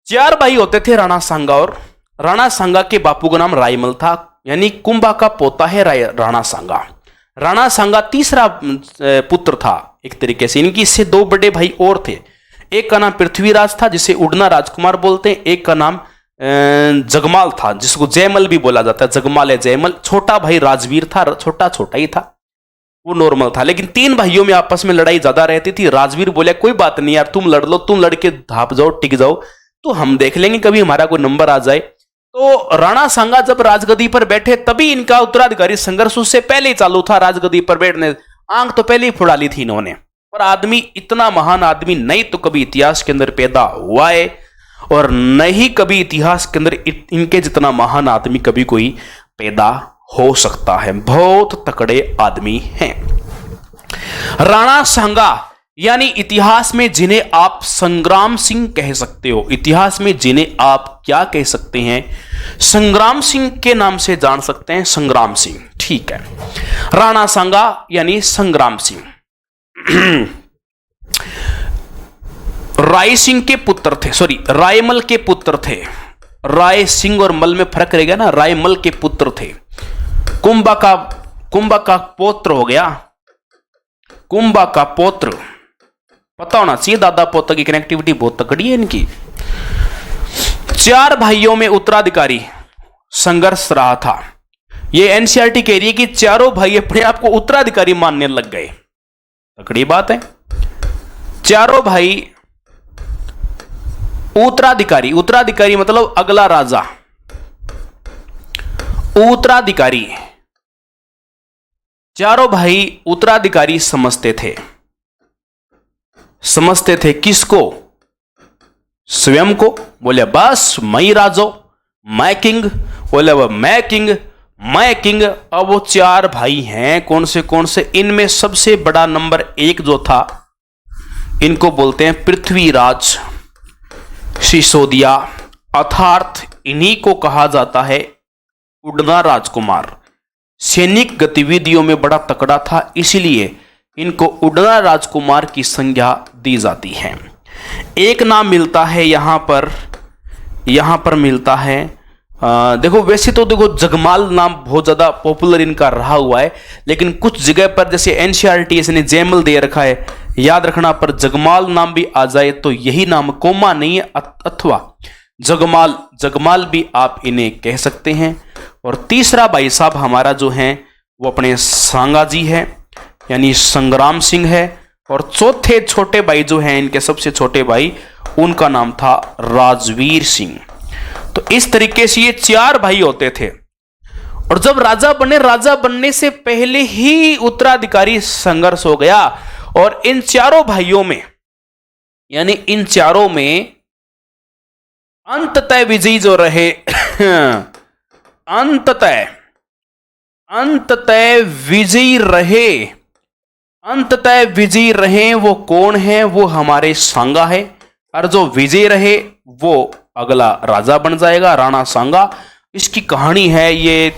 4 भाई होते थे राणा सांगा, और राणा सांगा के बापू का नाम रायमल था, यानी कुंभा का पोता है राणा सांगा। राणा सांगा तीसरा पुत्र था एक तरीके से। इनकी इससे 2 बड़े भाई और थे। एक का नाम पृथ्वीराज था जिसे उड़ना राजकुमार बोलते हैं, एक का नाम जगमाल था जिसको जयमल भी बोला जाता है, जगमाल है जयमल। छोटा भाई राजवीर था, छोटा छोटा ही था, वो नॉर्मल था। लेकिन 3 भाइयों में आपस में लड़ाई ज्यादा रहती थी। राजवीर बोले कोई बात नहीं यार, तुम लड़ लो, तुम लड़के धाप जाओ, टिक जाओ, तो हम देख लेंगे कभी हमारा कोई नंबर आ जाए। तो राणा सांगा जब राजगद्दी पर बैठे तभी इनका उत्तराधिकारी संघर्ष उससे पहले ही चालू था। राजगद्दी पर बैठने आंख तो पहले ही फुड़ा ली थी इन्होंने। पर आदमी इतना महान आदमी नहीं तो कभी इतिहास के अंदर पैदा हुआ है, और नहीं कभी इतिहास के अंदर इनके जितना महान आदमी कभी कोई पैदा हो सकता है। बहुत तकड़े आदमी हैं राणा सांगा, यानी इतिहास में जिन्हें आप संग्राम सिंह कह सकते हो। इतिहास में जिन्हें आप क्या कह सकते हैं? संग्राम सिंह के नाम से जान सकते हैं, संग्राम सिंह। ठीक है, राणा सांगा यानी संग्राम सिंह। राय सिंह के पुत्र थे, सॉरी रायमल के पुत्र थे। राय सिंह और मल में फर्क रहेगा ना, रायमल के पुत्र थे। कुंभा का पौत्र हो गया, कुंभा का पौत्र। पता होना चाहिए, दादा पोता की कनेक्टिविटी बहुत तगड़ी है इनकी। 4 भाइयों में उत्तराधिकारी संघर्ष रहा था। ये एनसीईआरटी कह रही है कि चारों भाई अपने आप को उत्तराधिकारी मानने लग गए। तगड़ी बात है। चारों भाई उत्तराधिकारी, उत्तराधिकारी मतलब अगला राजा, उत्तराधिकारी। चारों भाई उत्तराधिकारी समझते थे। समझते थे किसको? स्वयं को। बोले बस मैं ही राजा, मैं किंग। बोले वो मैं किंग, मैं किंग। अब वो 4 भाई हैं, कौन से? इनमें सबसे बड़ा नंबर 1 जो था, इनको बोलते हैं पृथ्वीराज सिसोदिया, अर्थात इन्हीं को कहा जाता है उड़ना राजकुमार। सैनिक गतिविधियों में बड़ा तकड़ा था, इसलिए इनको उड़ना राजकुमार की संज्ञा दी जाती है। एक नाम मिलता है यहां पर मिलता है, देखो वैसे तो देखो जगमाल नाम बहुत ज्यादा पॉपुलर इनका रहा हुआ है, लेकिन कुछ जगह पर जैसे एनसीईआरटी इसने जयमल दे रखा है, याद रखना। पर जगमाल नाम भी आ जाए तो यही नाम, कोमा नहीं है, अथवा जगमाल भी आप इन्हें कह सकते हैं। और तीसरा भाई साहब हमारा जो है वो अपने सांगा जी है, यानी संग्राम सिंह है। और चौथे छोटे भाई जो हैं, इनके सबसे छोटे भाई, उनका नाम था राजवीर सिंह। तो इस तरीके से ये 4 भाई होते थे। और जब राजा बनने से पहले ही उत्तराधिकारी संघर्ष हो गया। और इन चारों भाइयों में, यानी इन चारों में अंततः विजयी जो रहे अंततः विजयी रहे वो कौन है? वो हमारे सांगा है। और जो विजयी रहे वो अगला राजा बन जाएगा, राणा सांगा। इसकी कहानी है, ये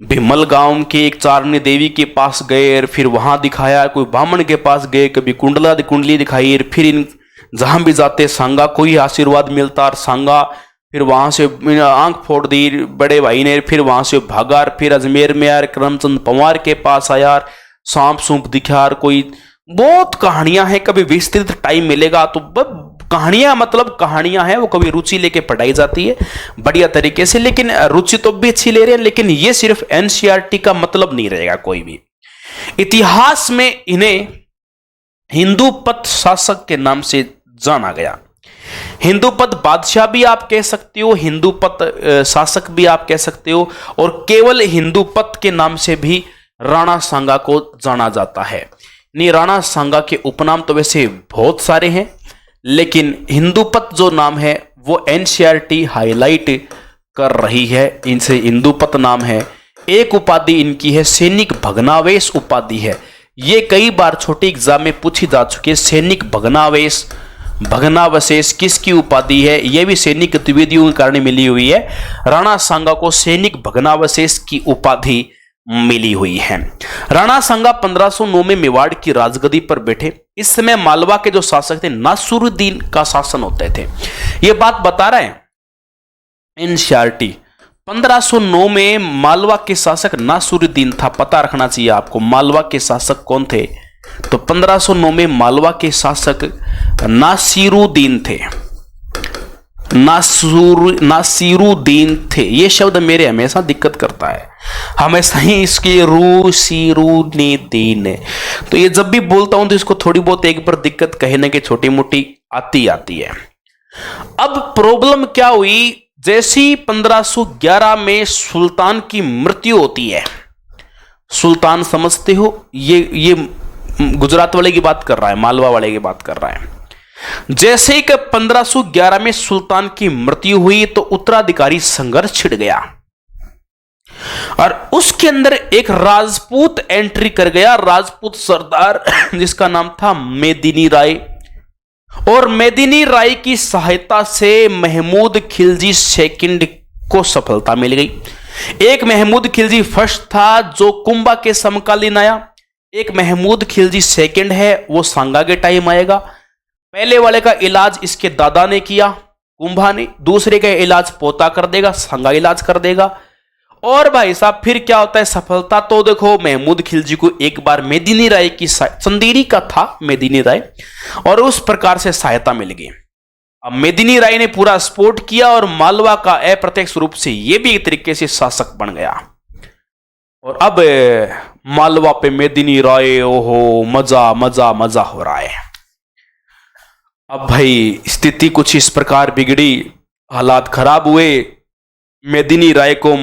भिमल गांव के एक चारणी देवी के पास गए, फिर वहां दिखाया, कोई ब्राह्मण के पास गए, कभी कुंडली दिखाई, फिर इन जहां भी जाते सांगा को ही आशीर्वाद मिलता। और सांगा फिर वहां से आंख फोड़ दी बड़े भाई ने, फिर वहां से भागा, फिर अजमेर में यार करमचंद पंवार के पास आया, सांप सूप दिखा। कोई बहुत कहानियां हैं, कभी विस्तृत टाइम मिलेगा तो कहानियां हैं, वो कभी रुचि लेके पढ़ाई जाती है बढ़िया तरीके से। लेकिन रुचि तो भी अच्छी ले रहे हैं, लेकिन ये सिर्फ एनसीईआरटी का मतलब नहीं रहेगा कोई भी। इतिहास में इन्हें हिंदूपत शासक के नाम से जाना गया। हिंदूपत बादशाह भी आप कह सकते हो, हिंदूपत शासक भी आप कह सकते हो, और केवल हिंदूपत के नाम से भी राणा सांगा को जाना जाता है। नहीं, राणा सांगा के उपनाम तो वैसे बहुत सारे हैं, लेकिन हिंदूपत जो नाम है वो एनसीईआरटी हाईलाइट कर रही है, इनसे हिंदूपत नाम है। एक उपाधि इनकी है सैनिक भग्नावेश उपाधि है। ये कई बार छोटी एग्जाम में पूछी जा चुकी है। सैनिक भग्नावशेष किसकी उपाधि है? यह भी सैनिक गतिविधियों के कारण मिली हुई है। राणा सांगा को सैनिक भग्नावशेष की उपाधि मिली हुई है। राणा सांगा 1509 में मेवाड़ की राजगद्दी पर बैठे। इस समय मालवा के जो शासक थे नासिरुद्दीन का शासन होते थे। यह बात बता रहे हैं एनसीईआरटी। 1509 में मालवा के शासक नासिरुद्दीन था, पता रखना चाहिए आपको मालवा के शासक कौन थे। तो 1509 में मालवा के शासक नासिरुद्दीन थे, नासिरुद्दीन थे। ये शब्द मेरे हमेशा दिक्कत करता है, हमेशा ही इसके रूसीरुद्दीन। तो ये जब भी बोलता हूं तो इसको थोड़ी बहुत एक बार दिक्कत कहने की छोटी मोटी आती है। अब प्रॉब्लम क्या हुई, जैसी 1511 में सुल्तान की मृत्यु होती है। सुल्तान समझते हो, ये गुजरात वाले की बात कर रहा है, मालवा वाले की बात कर रहा है। जैसे ही 1511 में सुल्तान की मृत्यु हुई तो उत्तराधिकारी संघर्ष छिड़ गया और उसके अंदर एक राजपूत एंट्री कर गया, राजपूत सरदार जिसका नाम था मेदिनी राय। और मेदिनी राय की सहायता से महमूद खिलजी सेकंड को सफलता मिल गई। एक महमूद खिलजी फर्स्ट था जो कुंभा के समकालीन आया, एक महमूद खिलजी सेकंड है वो सांगा के टाइम आएगा। पहले वाले का इलाज इसके दादा ने किया कुंभा ने, दूसरे का इलाज पोता कर देगा, सांगा इलाज कर देगा। और भाई साहब फिर क्या होता है, सफलता तो देखो महमूद खिलजी को एक बार मेदिनी राय की, चंदेरी का था मेदिनी राय, और उस प्रकार से सहायता मिल गई। अब मेदिनी राय ने पूरा सपोर्ट किया और मालवा का अप्रत्यक्ष रूप से यह भी एक तरीके से शासक बन गया। और अब मालवा पे मेदिनी राय, ओहो मजा मजा मजा हो रहा है। अब भाई स्थिति कुछ इस प्रकार बिगड़ी, हालात खराब हुए। मेदिनी राय को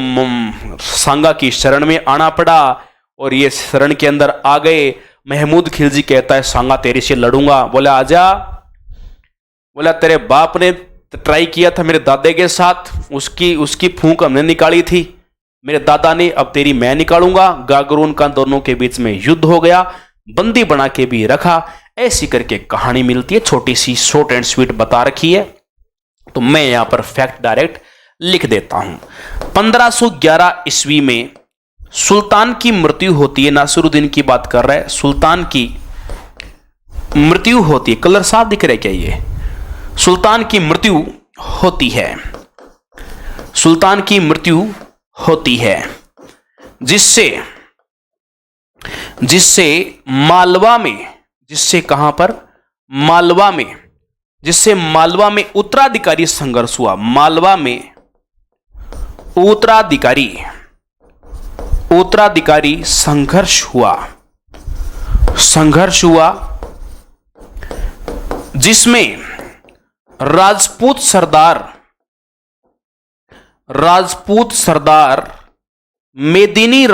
सांगा की शरण में आना पड़ा और ये शरण के अंदर आ गए। महमूद खिलजी कहता है सांगा तेरे से लड़ूंगा। बोला आजा, बोला तेरे बाप ने ट्राई किया था मेरे दादे के साथ, उसकी फूंक हमने निकाली थी मेरे दादा ने, अब तेरी मैं निकालूंगा। गागरून का दोनों के बीच में युद्ध हो गया, बंदी बना के भी रखा। ऐसी करके कहानी मिलती है, छोटी सी शॉर्ट एंड स्वीट बता रखी है। तो मैं यहां पर फैक्ट डायरेक्ट लिख देता हूं। 1511 ईस्वी में सुल्तान की मृत्यु होती है, नासिरुद्दीन की बात कर रहा है, सुल्तान की मृत्यु होती है। कलर साफ दिख रहा है क्या, ये सुल्तान की मृत्यु होती है, सुल्तान की मृत्यु होती है, जिससे मालवा में, जिससे कहां पर मालवा में, जिससे मालवा में उत्तराधिकारी संघर्ष हुआ। मालवा में उत्तराधिकारी संघर्ष हुआ जिसमें राजपूत सरदार मेदिनी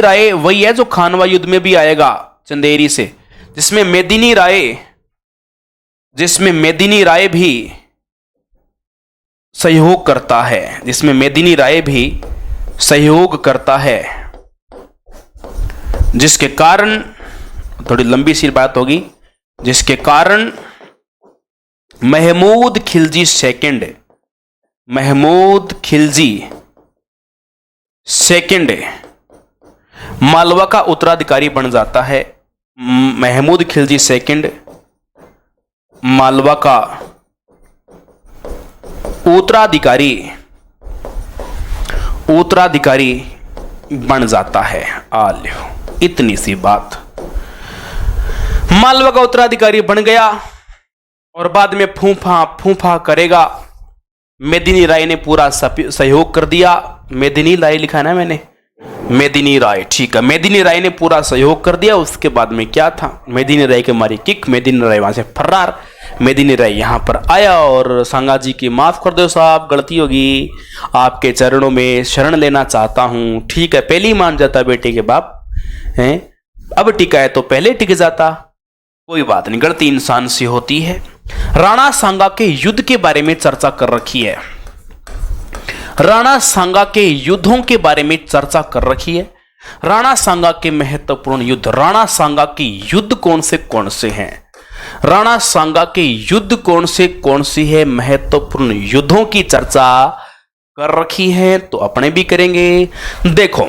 राय वही है जो खानवा युद्ध में भी आएगा चंदेरी से, जिसमें मेदिनी राय भी सहयोग करता है, जिसके कारण थोड़ी लंबी सी बात होगी, जिसके कारण महमूद खिलजी सेकंड मालवा का उत्तराधिकारी बन जाता है। महमूद खिलजी सेकंड मालवा का उत्तराधिकारी बन जाता है। इतनी सी बात, मालवा का उत्तराधिकारी बन गया और बाद में फूफा करेगा। मेदिनी राय ने पूरा सहयोग कर दिया। मेदिनी राय लिखा है ना मैंने, मेदिनी राय, ठीक है, मेदिनी राय ने पूरा सहयोग कर दिया। उसके बाद में क्या था, मेदिनी राय के मारी किक, मेदिनी राय वहां से फरार। मेदिनी राय यहां पर आया और सांगा जी की माफ कर दो साहब, गलती होगी, आपके चरणों में शरण लेना चाहता हूं। ठीक है, पहले ही मान जाता बेटे के बाप हैं, अब टिका है तो पहले टिक जाता, कोई बात नहीं, गलती इंसान से होती है। राणा सांगा के युद्ध के बारे में चर्चा कर रखी है, राणा सांगा के युद्धों के बारे में चर्चा कर रखी है। राणा सांगा के महत्वपूर्ण युद्ध, राणा सांगा के युद्ध कौन से हैं, राणा सांगा के युद्ध कौन से है, महत्वपूर्ण युद्धों की चर्चा कर रखी है तो अपने भी करेंगे। देखो,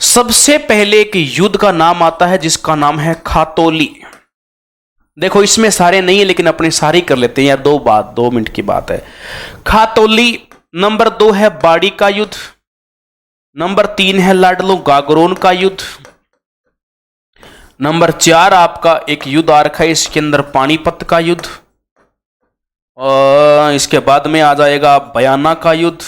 सबसे पहले एक युद्ध का नाम आता है जिसका नाम है खातौली। देखो, इसमें सारे नहीं है लेकिन अपने सारे कर लेते हैं यार, 2 मिनट की बात है। खातौली। नंबर 2 है बाड़ी का युद्ध। नंबर 3 है लाडलो गागरोन का युद्ध। नंबर 4 आपका एक युद्ध आ रखा है, इसके अंदर पानीपत का युद्ध। और इसके बाद में आ जाएगा बयाना का युद्ध,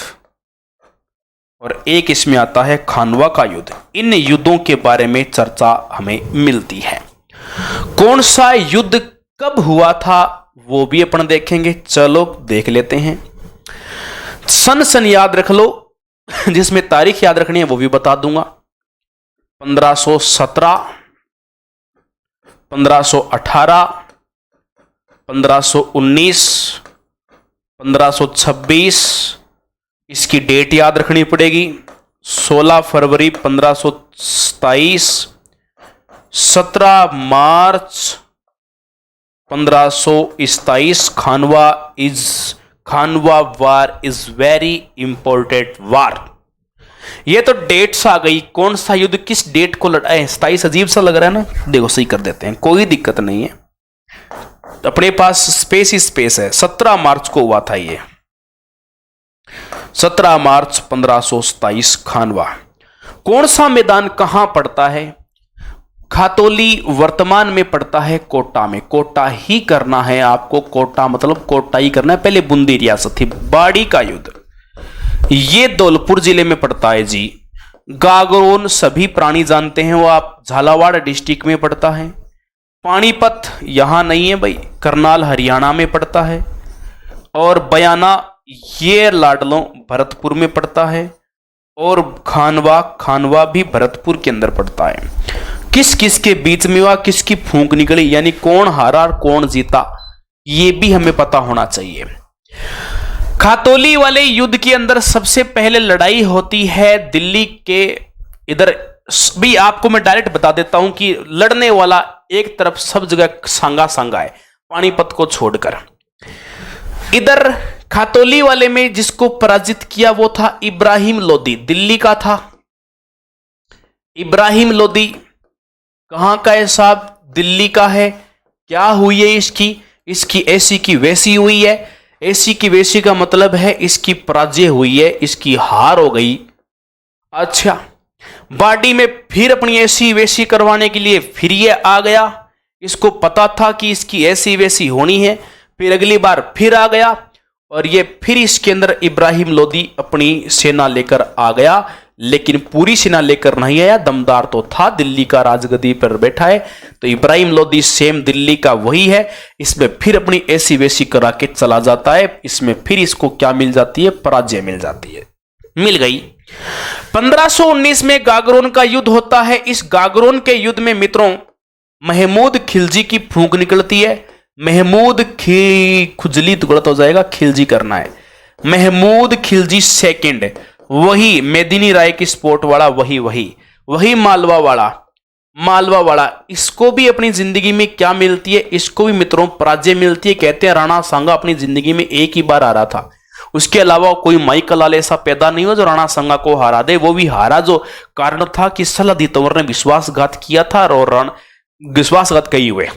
और एक इसमें आता है खानवा का युद्ध। इन युद्धों के बारे में चर्चा हमें मिलती है। कौन सा युद्ध कब हुआ था वो भी अपन देखेंगे। चलो देख लेते हैं। सन याद रख लो, जिसमें तारीख याद रखनी है वो भी बता दूंगा। 1517, 1518, 1519, 1526, इसकी डेट याद रखनी पड़ेगी। 16 फरवरी 1527, 17 मार्च 1527। खानवा वार इज वेरी इंपॉर्टेंट वार। ये तो डेट्स आ गई, कौन सा युद्ध किस डेट को लड़ा है। 27 अजीब सा लग रहा है ना, देखो सही कर देते हैं, कोई दिक्कत नहीं है, अपने पास स्पेस ही स्पेस है। 17 मार्च को हुआ था ये, 17 मार्च 1527 खानवा। कौन सा मैदान कहां पड़ता है। खातौली वर्तमान में पड़ता है कोटा में। कोटा ही करना है आपको, कोटा मतलब कोटा ही करना है। पहले बूंदी रियासत थी। बाड़ी का युद्ध ये धौलपुर जिले में पड़ता है जी। गागरोन सभी प्राणी जानते हैं, वो आप झालावाड़ डिस्ट्रिक्ट में पड़ता है। पानीपत यहां नहीं है भाई, करनाल हरियाणा में पड़ता है। और बयाना ये लाडलों भरतपुर में पड़ता है। और खानवा भी भरतपुर के अंदर पड़ता है। किस किस के बीच में हुआ, किसकी फूंक निकली, यानी कौन हारा और कौन जीता, ये भी हमें पता होना चाहिए। खातौली वाले युद्ध के अंदर सबसे पहले लड़ाई होती है दिल्ली के इधर। भी आपको मैं डायरेक्ट बता देता हूं कि लड़ने वाला एक तरफ सब जगह सांगा है, पानीपत को छोड़कर। इधर खातौली वाले में जिसको पराजित किया वो था इब्राहिम लोदी, दिल्ली का था। इब्राहिम लोदी कहां का है साहब, दिल्ली का है। क्या हुई है इसकी ऐसी की वैसी हुई है। ऐसी की वैसी का मतलब है इसकी पराजय हुई है, इसकी हार हो गई। अच्छा, बाडी में फिर अपनी ऐसी वैसी करवाने के लिए फिर ये आ गया। इसको पता था कि इसकी ऐसी वैसी होनी है, फिर अगली बार फिर आ गया, और ये फिर इसके अंदर इब्राहिम लोदी अपनी सेना लेकर आ गया। लेकिन पूरी सेना लेकर नहीं आया, दमदार तो था, दिल्ली का राजगद्दी पर बैठा है। तो इब्राहिम लोदी सेम दिल्ली का वही है। इसमें फिर अपनी ऐसी वैसी करा के चला जाता है। इसमें फिर इसको क्या मिल जाती है, पराजय मिल जाती है, मिल गई। 1519 में गागरोन का युद्ध होता है। इस गागरोन के युद्ध में मित्रों महमूद खिलजी की फूंक निकलती है। महमूद खुजली तो गलत हो जाएगा, खिलजी करना है। महमूद खिलजी सेकंड, वही मेदिनी राय की स्पोर्ट वाला, वही मालवा वाला। इसको भी अपनी जिंदगी में क्या मिलती है, इसको भी मित्रों पराजय मिलती है। कहते हैं राणा सांगा अपनी जिंदगी में एक ही बार हारा था, उसके अलावा कोई माइकल लाल ऐसा पैदा नहीं हुआ जो राणा सांगा को हरा दे। वो भी हारा जो कारण था कि सलादी तंवर ने विश्वासघात किया था, और विश्वासघात कई हुए।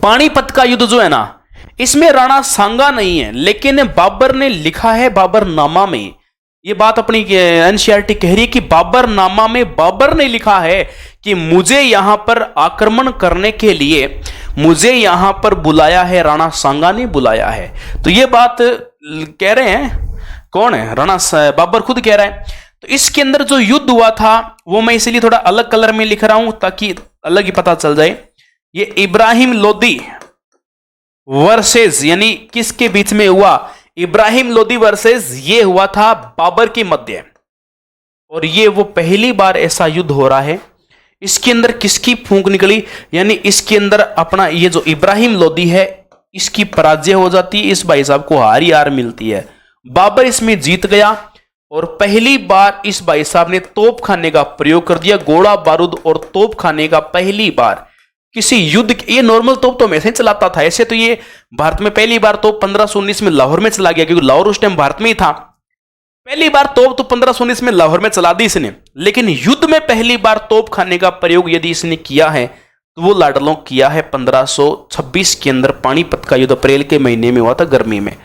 पानीपत का युद्ध जो है ना, इसमें राणा सांगा नहीं है, लेकिन बाबर ने लिखा है बाबरनामा में। ये बात अपनी एनसीईआरटी कह रही है कि बाबरनामा में बाबर ने लिखा है कि मुझे यहां पर आक्रमण करने के लिए मुझे यहां पर बुलाया है, राणा सांगा ने बुलाया है। तो ये बात कह रहे हैं, कौन है, बाबर खुद कह रहा है। तो इसके अंदर जो युद्ध हुआ था वो मैं इसलिए थोड़ा अलग कलर में लिख रहा हूं ताकि अलग ही पता चल जाए। ये इब्राहिम लोदी वर्सेस, यानी किसके बीच में हुआ, इब्राहिम लोदी वर्सेस ये हुआ था बाबर के मध्य। और ये वो पहली बार ऐसा युद्ध हो रहा है। इसके अंदर किसकी फूंक निकली, यानी इसके अंदर अपना ये जो इब्राहिम लोदी है इसकी पराजय हो जाती है। इस भाई साहब को हार मिलती है। बाबर इसमें जीत गया और पहली बार इस भाई साहब ने तोप खाने का प्रयोग कर दिया। गोला बारूद और तोप खाने का पहली बार किसी युद्ध, ये नॉर्मल तोप तो हमेशा ही चलाता था। ऐसे तो ये भारत में पहली बार तोप 1519 में लाहौर में चला गया, क्योंकि लाहौर उस टाइम भारत में ही था। पहली बार तोप तो 1519 में लाहौर में चला दी इसने, लेकिन युद्ध में पहली बार तोप खाने का प्रयोग यदि इसने किया है तो वो लाडलों किया है 1526 के अंदर। पानीपत का युद्ध अप्रैल के महीने में हुआ था, गर्मी में।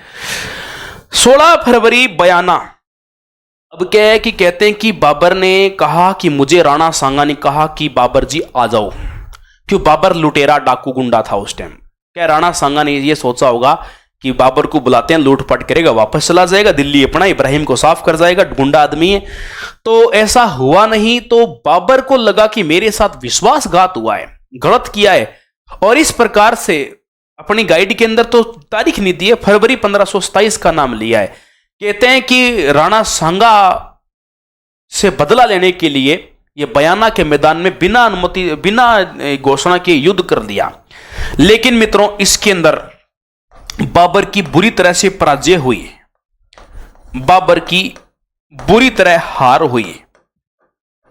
16 फरवरी बयाना। अब क्या है कि कहते हैं कि बाबर ने कहा कि मुझे राणा सांगा ने कहा कि बाबर जी आ जाओ, क्यों बाबर लुटेरा डाकू गुंडा था उस टाइम। क्या राणा सांगा ने ये सोचा होगा कि बाबर को बुलाते हैं, लूटपाट करेगा, वापस चला जाएगा दिल्ली, अपना इब्राहिम को साफ कर जाएगा, गुंडा आदमी है। तो ऐसा हुआ नहीं। तो बाबर को लगा कि मेरे साथ विश्वासघात हुआ है, गलत किया है, और इस प्रकार से अपनी गाइड के अंदर तो तारीख नहीं दी है, फरवरी 1527 का नाम लिया है। कहते हैं कि राणा सांगा से बदला लेने के लिए ये बयाना के मैदान में बिना अनुमति, बिना घोषणा के युद्ध कर दिया। लेकिन मित्रों, इसके अंदर बाबर की बुरी तरह से पराजय हुई, बाबर की बुरी तरह हार हुई,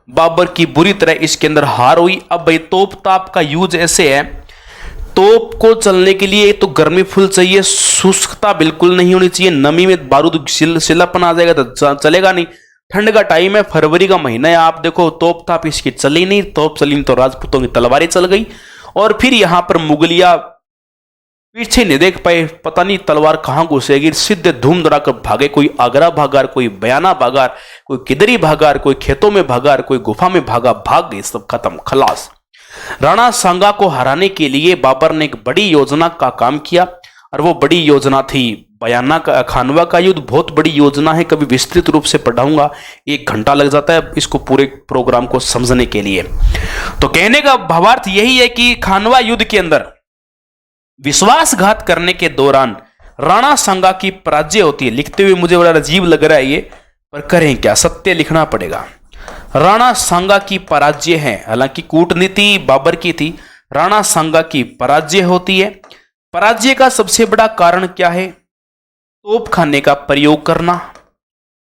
बाबर की बुरी तरह इसके अंदर हार हुई। अब भाई तोप ताप का यूज ऐसे है, तोप को चलने के लिए तो गर्मी फुल चाहिए, शुष्कता बिल्कुल नहीं होनी चाहिए, नमी में बारूद सिलापन आ जाएगा तो चलेगा नहीं। ठंड का टाइम है, फरवरी का महीना है, आप देखो तोप ताप इसकी चली नहीं, तोप चली तो राजपूतों की तलवारें चल गई। और फिर यहां पर मुगलिया पीछे नहीं देख पाए, पता नहीं तलवार कहां घुसेगी, सीधे धूम धड़ा कर भागे। कोई आगरा भागार, कोई बयाना भागार, कोई किधरी भागार, कोई खेतों में भागार, कोई गुफा में भागा, भाग गई, सब खत्म, खलास। राणा सांगा को हराने के लिए बाबर ने एक बड़ी योजना का काम किया, और वो बड़ी योजना थी बयाना का, खानवा का युद्ध। बहुत बड़ी योजना है, कभी विस्तृत रूप से पढ़ाऊंगा, 1 घंटा लग जाता है इसको पूरे प्रोग्राम को समझने के लिए। तो कहने का भावार्थ यही है कि खानवा युद्ध के अंदर विश्वासघात करने के दौरान राणा सांगा की पराजय होती है। लिखते हुए मुझे बड़ा अजीब लग रहा है ये, पर करें क्या, सत्य लिखना पड़ेगा। राणा सांगा की पराजय है, हालांकि कूटनीति बाबर की थी, राणा सांगा की पराजय होती है। पराजय का सबसे बड़ा कारण क्या है? तोप खाने का प्रयोग करना।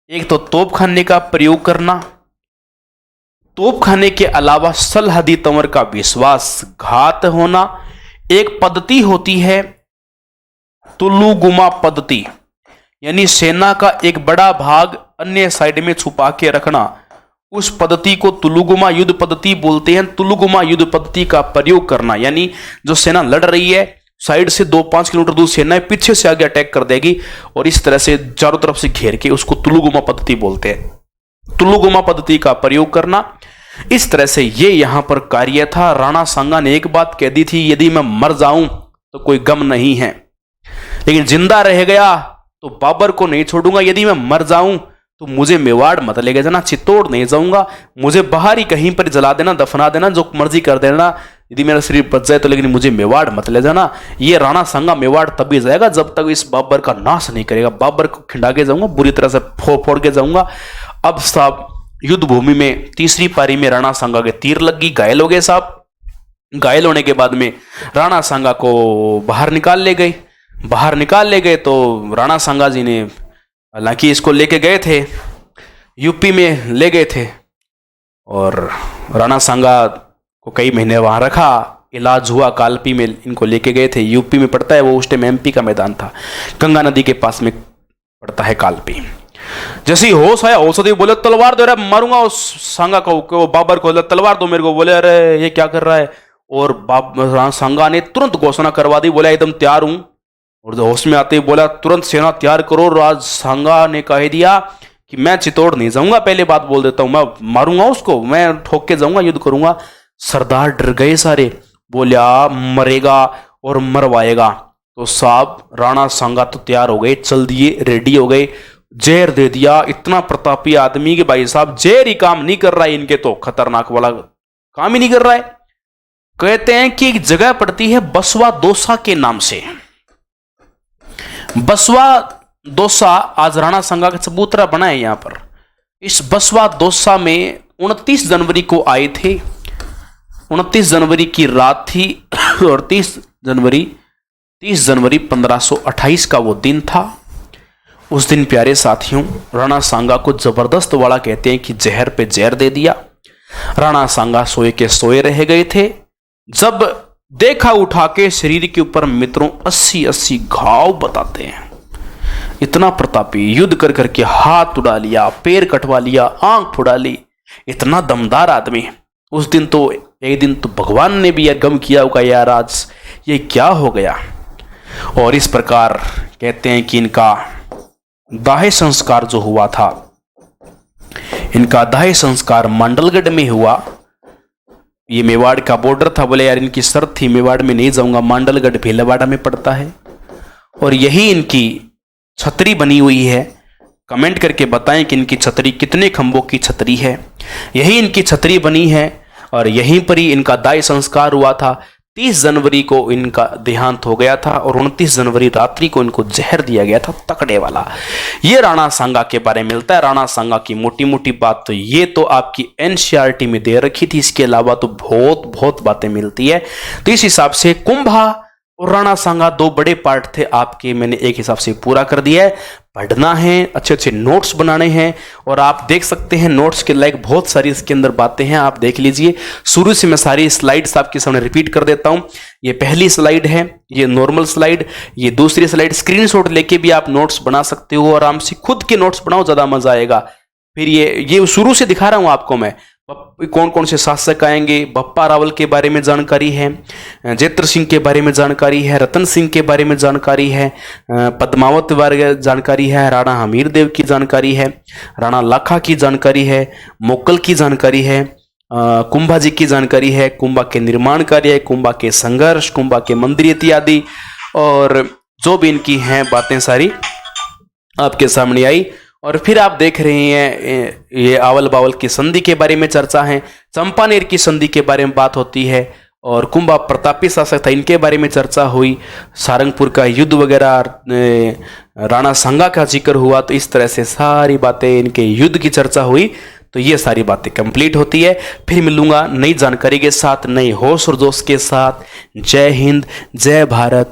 एक तो तोप खाने का प्रयोग करना, तोप खाने के अलावा सलहदी तंवर का विश्वासघात होना। एक पद्धति होती है तुलुगुमा पद्धति, यानी सेना का एक बड़ा भाग अन्य साइड में छुपा के रखना, उस पद्धति को तुलुगुमा युद्ध पद्धति बोलते हैं। तुलुगुमा युद्ध पद्धति का प्रयोग करना, यानी जो सेना लड़ रही है, साइड से 2-5 किलोमीटर दूर सेना है, पीछे से आगे अटैक कर देगी, और इस तरह से चारों तरफ से घेर के, उसको तुलुगुमा पद्धति बोलते हैं। तुलुगुमा पद्धति का प्रयोग करना, इस तरह से ये यहां पर कार्य था। राणा सांगा ने एक बात कह दी थी, यदि मैं मर जाऊं तो कोई गम नहीं है, लेकिन जिंदा रह गया तो बाबर को नहीं छोड़ूंगा। यदि मैं मर जाऊं तो मुझे मेवाड़ मत लेके जाना, चित्तौड़ नहीं जाऊंगा, मुझे बाहर ही कहीं पर जला देना, दफना देना, जो मर्जी कर देना, यदि मेरा शरीर बच जाए तो, लेकिन मुझे मेवाड़ मत ले जाना। ये राणा सांगा मेवाड़ तभी जाएगा जब तक इस बाबर का नाश नहीं करेगा। बाबर को खिंडा के जाऊंगा, बुरी तरह से फोड़ के जाऊंगा। अब साहब युद्ध भूमि में तीसरी पारी में राणा सांगा के तीर लग गई, घायल हो गए साहब। घायल होने के बाद में राणा सांगा को बाहर निकाल ले गए। तो राणा सांगा जी ने, हालांकि इसको लेके गए थे, यूपी में ले गए थे, और राणा सांगा को कई महीने वहां रखा, इलाज हुआ, कालपी में इनको लेके गए थे। यूपी में पड़ता है वो, उस टाइम एमपी का मैदान था, गंगा नदी के पास में पड़ता है कालपी। जैसे ही होश आया, औषधि बोले तलवार दो, अरे मारूंगा उस सांगा को, बाबर को, तलवार दो मेरे को। बोले अरे ये क्या कर रहा है, और सांगा ने तुरंत घोषणा करवा दी, बोला एकदम तैयार हूं। और जो होश में आते ही बोला तुरंत सेना तैयार करो। राज सांगा ने कह दिया कि मैं चित्तौड़ नहीं जाऊंगा, पहले बात बोल देता हूं, मैं मारूंगा उसको, मैं ठोक के जाऊंगा, युद्ध करूंगा। सरदार डर गए सारे, बोलिया मरेगा और मरवाएगा। तो साहब राणा सांगा तो तैयार हो गए, चल दिए, रेडी हो गए, जहर दे दिया। इतना प्रतापी आदमी के भाई साहब जहर ही काम नहीं कर रहा है, इनके तो खतरनाक वाला काम ही नहीं कर रहा है। कहते हैं कि एक जगह पड़ती है बसवा दोसा के नाम से। बसवा दोसा आज राणा सांगा का चबूतरा बना है यहां पर। इस बसवा दोसा में 29 जनवरी को आए थे, 29 जनवरी की रात थी, और 30 जनवरी 1528 का वो दिन था। उस दिन प्यारे साथियों, राणा सांगा को जबरदस्त वाला कहते हैं कि जहर पे जहर दे दिया। राणा सांगा सोए के सोए रह गए थे। जब देखा उठा के शरीर के ऊपर मित्रों 80-80 घाव बताते हैं, इतना प्रतापी, युद्ध कर करके हाथ उड़ा लिया, पैर कटवा लिया, आंख फुड़ा ली, इतना दमदार आदमी। उस दिन तो एक दिन तो भगवान ने भी यह गम किया होगा, यार आज ये क्या हो गया। और इस प्रकार कहते हैं कि इनका दाह संस्कार जो हुआ था, इनका दाह संस्कार मांडलगढ़ में हुआ। ये मेवाड़ का बॉर्डर था, बोले यार इनकी शर्त थी मेवाड़ में नहीं जाऊंगा, मांडलगढ़ भीलवाड़ा में पड़ता है। और यही इनकी छतरी बनी हुई है। कमेंट करके बताएं कि इनकी छतरी कितने खंभों की छतरी है। यही इनकी छतरी बनी है और यहीं पर ही इनका दाह संस्कार हुआ था। 30 जनवरी को इनका देहांत हो गया था और 29 जनवरी रात्रि को इनको जहर दिया गया था, तकड़े वाला। ये राणा सांगा के बारे में मिलता है। राणा सांगा की मोटी मोटी बात तो ये तो आपकी एनसीईआरटी में दे रखी थी, इसके अलावा तो बहुत बहुत बातें मिलती है। तो इस हिसाब से कुंभा और राणा सांगा दो बड़े पार्ट थे आपके, मैंने एक हिसाब से पूरा कर दिया है। पढ़ना है, अच्छे अच्छे नोट्स बनाने हैं और आप देख सकते हैं नोट्स के लायक बहुत सारी इसके अंदर बातें हैं, आप देख लीजिए। शुरू से मैं सारी स्लाइड्स आपके सामने रिपीट कर देता हूं। ये पहली स्लाइड है, ये नॉर्मल स्लाइड, ये दूसरी स्लाइड। स्क्रीनशॉट लेके भी आप नोट्स बना सकते हो, आराम से खुद के नोट्स बनाओ, ज्यादा मजा आएगा। फिर ये शुरू से दिखा रहा हूं आपको मैं, कौन कौन से शासक आएंगे, बप्पा रावल के बारे में जानकारी है, जैत्र सिंह के बारे में जानकारी है, रतन सिंह के बारे में जानकारी है, पद्मावत बारे में जानकारी है, राणा हमीर देव की जानकारी है, राणा लाखा की जानकारी है, मोकल की जानकारी है, कुंभा जी की जानकारी है, कुंभा के निर्माण कार्य है, कुंभा के संघर्ष, कुंभा के मंदिर इत्यादि, और जो भी इनकी हैं बातें सारी आपके सामने आई। और फिर आप देख रहे हैं ये आवल बावल की संधि के बारे में चर्चा है, चंपानेर की संधि के बारे में बात होती है, और कुंभा प्रतापी शासक था इनके बारे में चर्चा हुई, सारंगपुर का युद्ध वगैरह, राणा सांगा का जिक्र हुआ। तो इस तरह से सारी बातें, इनके युद्ध की चर्चा हुई। तो ये सारी बातें कंप्लीट होती है। फिर मिलूंगा नई जानकारी के साथ, नए होश और जोश के साथ। जय हिंद, जय भारत,